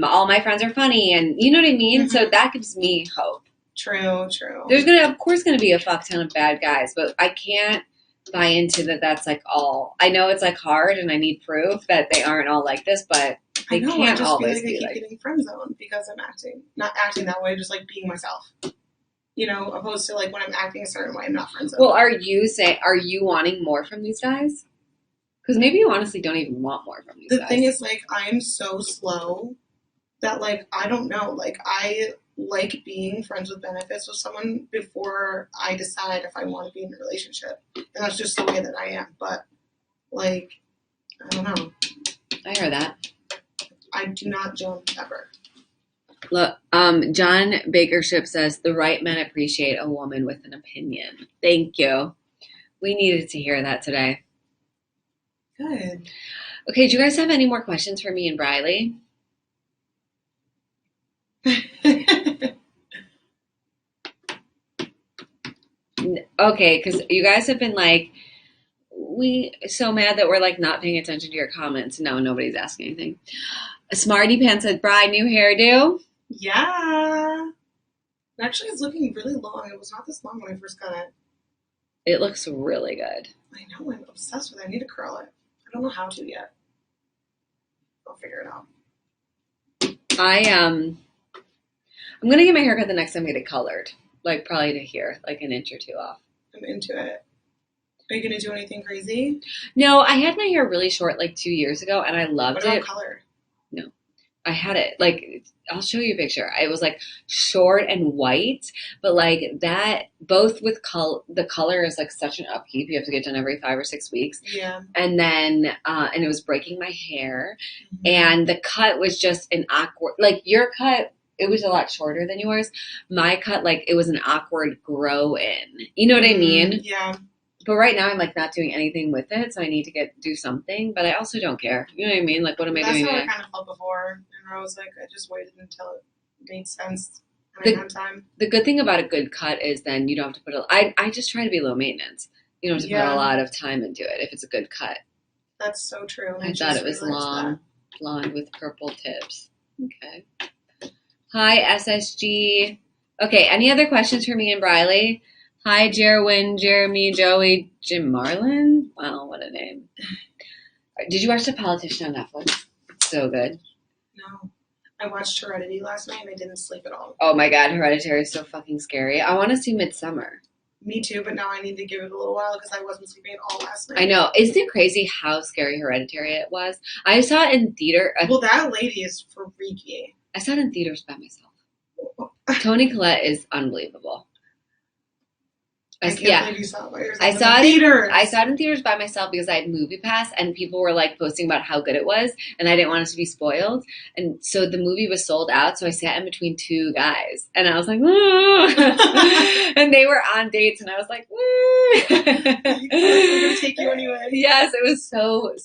all my friends are funny and you know what I mean? Mm-hmm. So that gives me hope. True. There's of course going to be a fuck ton of bad guys, but I can't buy into that that's like all. I know it's like hard and I need proof that they aren't all like this, but they can't always be like. I keep getting friend zoned because I'm not acting that way, just like being myself. You know, opposed to like when I'm acting a certain way, I'm not friends with them. Well, are you wanting more from these guys? Because maybe you honestly don't even want more from these guys. The thing is, like, I'm so slow that, like, I don't know. Like, I like being friends with benefits with someone before I decide if I want to be in a relationship. And that's just the way that I am. But, like, I don't know. I heard that. I do not jump ever. Look, John Bakership says the right men appreciate a woman with an opinion. Thank you. We needed to hear that today. Good. Okay, do you guys have any more questions for me and Briley? Okay, because you guys have been like, we so mad that we're like not paying attention to your comments. No, nobody's asking anything. Smarty Pants said, Bri, new hairdo? Yeah. Actually, it's looking really long. It was not this long when I first got it. It looks really good. I know. I'm obsessed with it. I need to curl it. I don't know how to yet. I'll figure it out. I'm gonna get my hair cut the next time I get it colored. Like probably to here, like an inch or two off. I'm into it. Are you gonna do anything crazy? No, I had my hair really short like 2 years ago and I loved What about it. color? No. I had it like I'll show you a picture. It was like short and white, but like that both with the color is like such an upkeep. You have to get done every 5 or 6 weeks. Yeah. And then and it was breaking my hair. Mm-hmm. And the cut was just an awkward, like your cut, it was a lot shorter than yours. My cut, like it was an awkward grow in. You know what I mean? Yeah. But right now I'm like not doing anything with it, so I need to do something. But I also don't care. You know what I mean? Like what am I doing? That's how today? I kind of felt before, and I was like, I just waited until it made sense and I had time. The good thing about a good cut is then you don't have to put I just try to be low maintenance. You don't have to put a lot of time into it if it's a good cut. That's so true. I thought it was long, blonde with purple tips. Okay. Hi, SSG. Okay, any other questions for me and Briley? Hi, Jerwin, Jeremy, Joey, Jim Marlin. Wow, what a name. Did you watch The Politician on Netflix? So good. No. I watched Heredity last night and I didn't sleep at all. Oh my god, Hereditary is so fucking scary. I want to see Midsummer. Me too, but now I need to give it a little while because I wasn't sleeping at all last night. I know. Isn't it crazy how scary Hereditary it was? I saw it in theater. Well, that lady is freaky. I saw it in theaters by myself. Toni Collette is unbelievable. I can't believe you saw it by yourself. I saw it in theaters by myself because I had Movie Pass and people were like posting about how good it was and I didn't want it to be spoiled. And so the movie was sold out, so I sat in between two guys and I was like, and they were on dates and I was like, We're going to take you anyway. Yes, it was so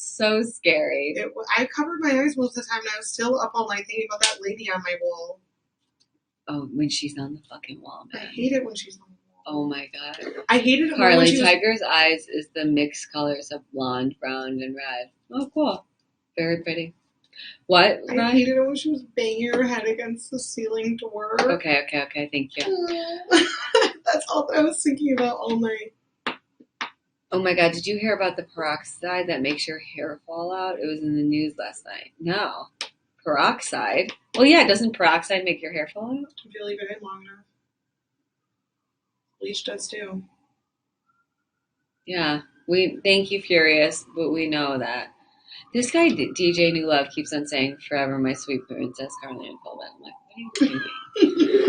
scary. I covered my eyes most of the time and I was still up all night thinking about that lady on my wall. Oh, when she's on the fucking wall, man. I hate it when she's on the wall. Oh my god. I hated it Carly, when she was... Tiger's eyes is the mixed colors of blonde, brown, and red. Oh, cool. Very pretty. What? I hated it when she was banging her head against the ceiling door. Okay. Thank you. That's all that I was thinking about all night. Oh my god, did you hear about the peroxide that makes your hair fall out? It was in the news last night. No. Peroxide? Well, yeah, doesn't peroxide make your hair fall out? If you leave it in long enough. Bleach does too. Yeah. Thank you, Furious, but we know that. This guy, DJ New Love, keeps on saying, forever my sweet princess, Carly Ann Philbin. I'm like, what are you doing?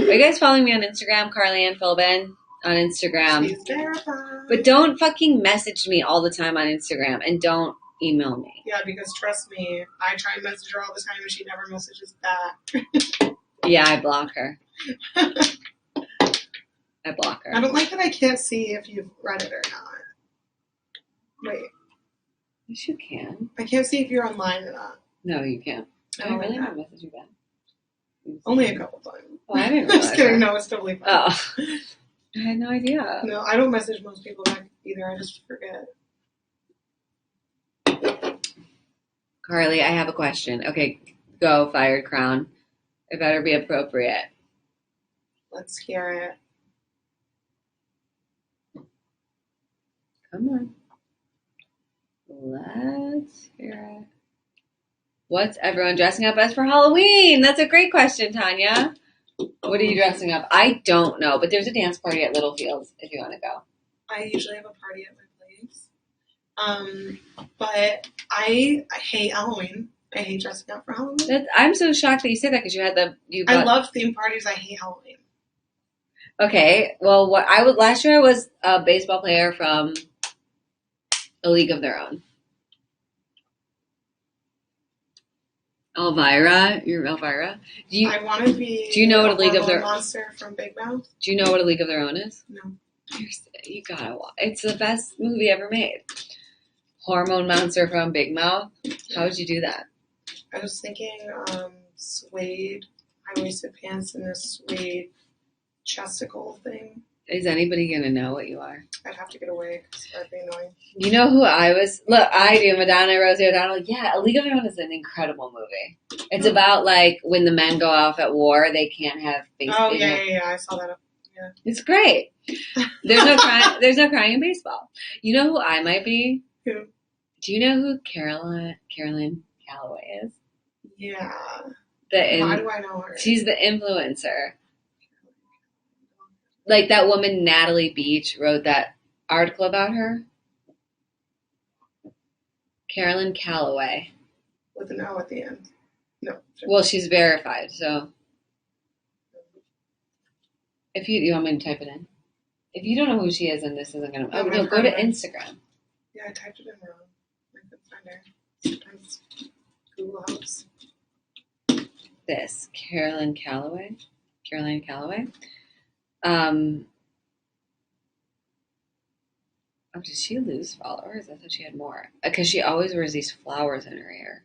Are you guys following me on Instagram, Carly Ann Philbin? On Instagram. She's verified. But don't fucking message me all the time on Instagram and don't email me. Yeah, because trust me, I try and message her all the time and she never messages back. Yeah, I block her. I block her. I don't like that I can't see if you've read it or not. Wait. Yes, you can. I can't see if you're online or not. No, you can't. I don't really like not message you back. Only a couple times. Oh, I didn't I'm just kidding. that. No, it's totally fine. Oh. I had no idea. No, I don't message most people back either. I just forget. Carly, I have a question. Okay, go, Fired Crown. It better be appropriate. Let's hear it. Come on. Let's hear it. What's everyone dressing up as for Halloween? That's a great question, Tanya. What are you dressing up? I don't know, but there's a dance party at Littlefields if you want to go. I usually have a party at my place. But I hate Halloween. I hate dressing up for Halloween. I'm so shocked that you said that because I love theme parties. I hate Halloween. Okay, well, last year I was a baseball player from A League of Their Own. Elvira, you're Elvira. I want to be. Do you know what a League of Their monster from Big Mouth? Do you know what A League of Their Own is? No. You gotta watch. It's the best movie ever made. Hormone monster from Big Mouth. How would you do that? I was thinking suede high-waisted pants and a suede chesticle thing. Is anybody gonna know what you are? I'd have to get away because that'd be annoying. You know who I was? Look, I do. Madonna, Rosie O'Donnell. Yeah, A League of Their Own is an incredible movie. It's about like when the men go off at war, they can't have baseball. Oh yeah. I saw that. Yeah. It's great. There's no crying. There's no crying in baseball. You know who I might be? Who? Do you know who Carolyn Calloway is? Yeah. Why do I know her? She's the influencer. Like that woman, Natalie Beach, wrote that article about her. Carolyn Calloway. With an O at the end. No. Sure. Well, she's verified, so. If you want me to type it in? If you don't know who she is, then this isn't going to. Oh, no, go to Instagram. Yeah, I typed it in wrong. I couldn't find her. Sometimes Google helps. This. Caroline Calloway. Oh, did she lose followers? I thought she had more. Because she always wears these flowers in her hair.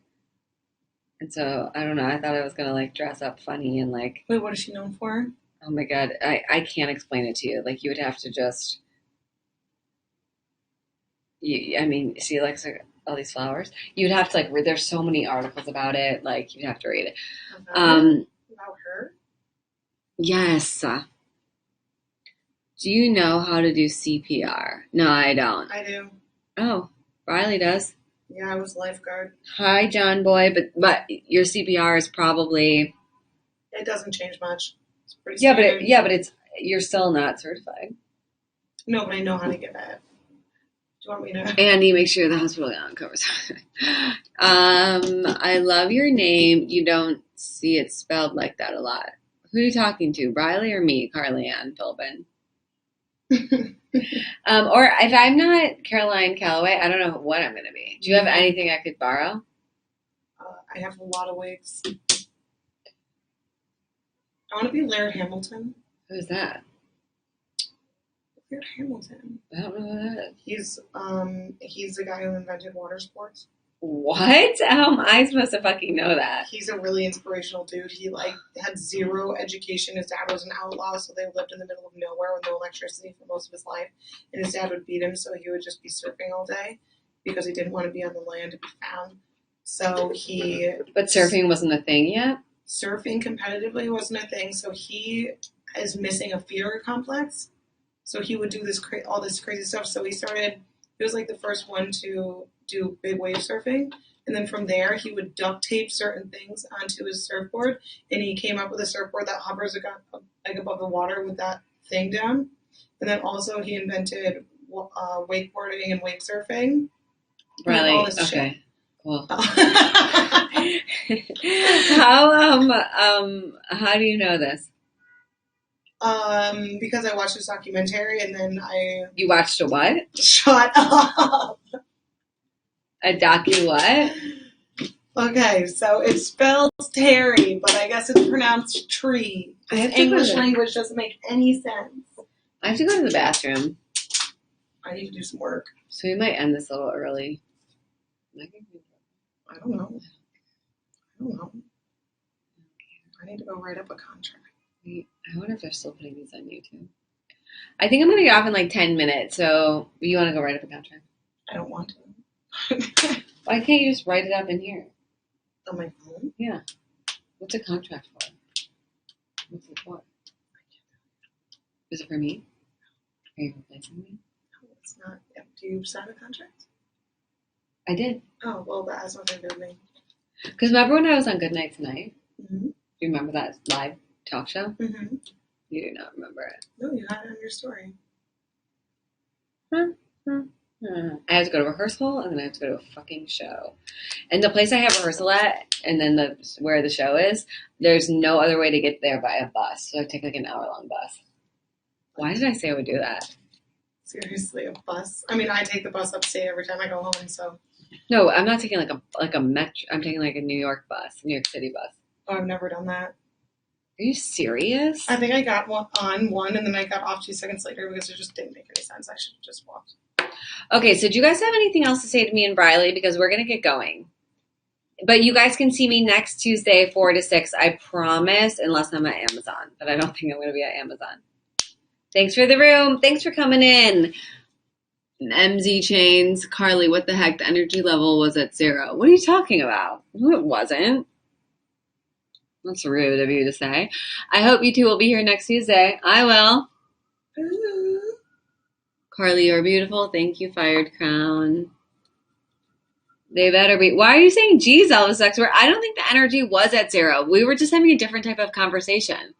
And so, I don't know. I thought I was going to, like, dress up funny and, like... Wait, what is she known for? Oh, my God. I can't explain it to you. Like, you would have to just... she likes all these flowers. You'd have to, like, read... There's so many articles about it. Like, you'd have to read it. About her? Yes. Do you know how to do CPR? No, I don't. I do. Oh, Riley does. Yeah, I was lifeguard. Hi, John Boy, but your CPR is probably... It doesn't change much. It's pretty standard. But it's you're still not certified. No, but I know how to give it. Do you want me to? And you make sure the hospital covers. I love your name. You don't see it spelled like that a lot. Who are you talking to, Riley or me, Carly Ann Philbin? Or if I'm not Caroline Calloway, I don't know what I'm going to be. Do you have anything I could borrow? I have a lot of wigs. I want to be Laird Hamilton. Who's that? Laird Hamilton. I don't know who that is. He's the guy who invented water sports. What? How am I supposed to fucking know that? He's a really inspirational dude. He had zero education. His dad was an outlaw, so they lived in the middle of nowhere with no electricity for most of his life. And his dad would beat him, so he would just be surfing all day because he didn't want to be on the land to be found. So he... But surfing wasn't a thing yet? Surfing competitively wasn't a thing, so he is missing a fear complex. So he would do all this crazy stuff. So he was like the first one to do big wave surfing. And then from there, he would duct tape certain things onto his surfboard. And he came up with a surfboard that hovers like above the water with that thing down. And then also he invented wakeboarding and wake surfing. Really? All this okay. Shit. Cool. How do you know this? Because I watched this documentary and then You watched a what? Shut up. A docu what? Okay, so it's spelled Terry, but I guess it's pronounced tree. English language doesn't make any sense. I have to go to the bathroom. I need to do some work. So we might end this a little early. I don't know. I need to go write up a contract. I wonder if they're still putting these on YouTube. I think I'm going to get off in like 10 minutes, so you want to go write up a contract? I don't want to. Why can't you just write it up in here? On my phone? Yeah. What's a contract for? What's it for? Is it for me? Are you replacing me? No, it's not. Do you sign a contract? I did. Oh, well, that has nothing to do with me. Because remember when I was on Good Night Tonight? Mm-hmm. Do you remember that live talk show? Mm-hmm. You do not remember it. No, you had it on your story. Huh? I have to go to rehearsal, and then I have to go to a fucking show. And the place I have rehearsal at, and then where the show is, there's no other way to get there by a bus. So I take like an hour-long bus. Why did I say I would do that? Seriously, a bus? I mean, I take the bus upstate every time I go home, so. No, I'm not taking like a metro. I'm taking like a New York bus, New York City bus. Oh, I've never done that. Are you serious? I think I got on one, and then I got off 2 seconds later because it just didn't make any sense. I should have just walked. Okay, so do you guys have anything else to say to me and Briley? Because we're going to get going. But you guys can see me next Tuesday, 4 to 6, I promise, unless I'm at Amazon. But I don't think I'm going to be at Amazon. Thanks for the room. Thanks for coming in. MZ Chains. Carly, what the heck? The energy level was at 0. What are you talking about? No, it wasn't. That's rude of you to say. I hope you two will be here next Tuesday. I will. Carly, you're beautiful. Thank you, Fired Crown. They better be. Why are you saying geez, Elvis expert? I don't think the energy was at 0. We were just having a different type of conversation.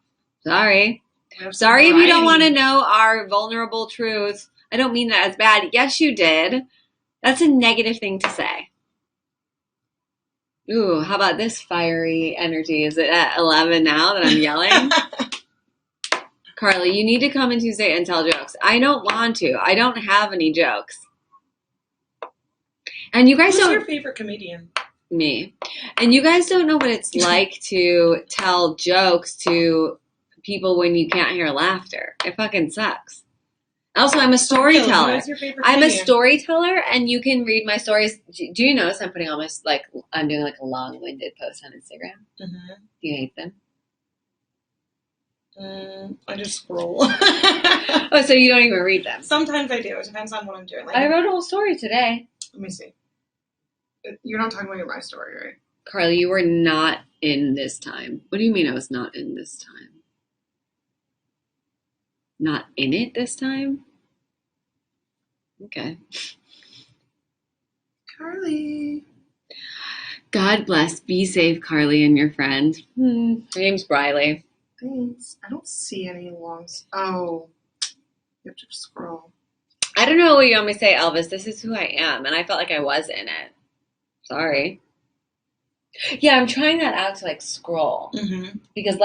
Sorry. Sorry if you don't want to know our vulnerable truth. I don't mean that as bad. Yes, you did. That's a negative thing to say. Ooh, how about this fiery energy? Is it at 11 now that I'm yelling? Carly, you need to come in Tuesday and tell jokes. I don't want to. I don't have any jokes. And you guys Who's don't. your favorite comedian? Me. And you guys don't know what it's like to tell jokes to people when you can't hear laughter. It fucking sucks. Also, I'm a storyteller. Who's your favorite I'm a comedian? storyteller, and you can read my stories. Do you notice I'm putting all my, like, I'm doing like a long-winded post on Instagram? Mm-hmm. Do you hate them? I just scroll. Oh, so you don't even read them? Sometimes I do. It depends on what I'm doing. Like, I wrote a whole story today. let me see. You're not talking about my story, right? Carly, you were not in this time. What do you mean I was not in this time? Not in it this time? Okay. Carly. God bless. Be safe, Carly, and your friend. Her name's Briley. Thanks. I don't see any longs. Oh. You have to scroll. I don't know what you want me to say, Elvis. This is who I am, and I felt like I was in it. Sorry. Yeah, I'm trying that out to like scroll because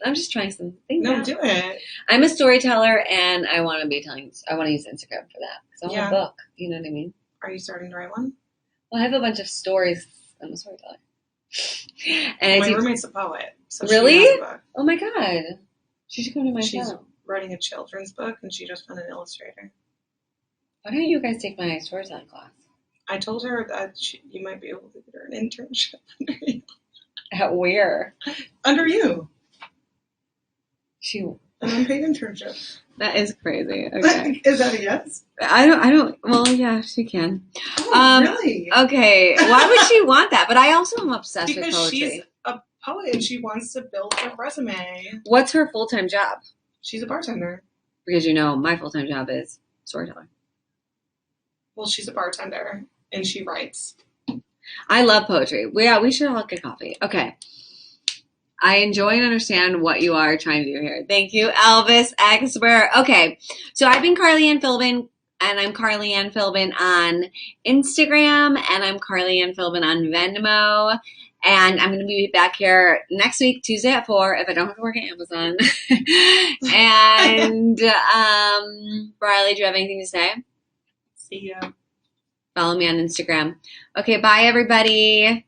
I'm just trying some things out. No, do it. I'm a storyteller, and I want to use Instagram for that because I want a book. You know what I mean? Are you starting to write one? Well, I have a bunch of stories. I'm a storyteller. And my roommate's a poet. So really? She has a book. Oh my god! She should come to my She's show. writing a children's book, and she just found an illustrator. Why don't you guys take my storytelling class? I told her that you might be able to get her an internship under you. At where? Under you. An unpaid internship. That is crazy. Okay. Is that a yes? I don't. Well, yeah, she can. Oh, really? Okay. Why would she want that? But I also am obsessed with Because poetry. she's a poet and she wants to build her resume. What's her full-time job? She's a bartender. Because my full-time job is storyteller. Well, she's a bartender and she writes. I love poetry. We should all get coffee. Okay. I enjoy and understand what you are trying to do here. Thank you, Elvis Expert. Okay, so I've been Carly Ann Philbin, and I'm Carly Ann Philbin on Instagram, and I'm Carly Ann Philbin on Venmo, and I'm going to be back here next week, Tuesday at 4, if I don't have to work at Amazon. And, Briley, do you have anything to say? See ya. Follow me on Instagram. Okay, bye, everybody.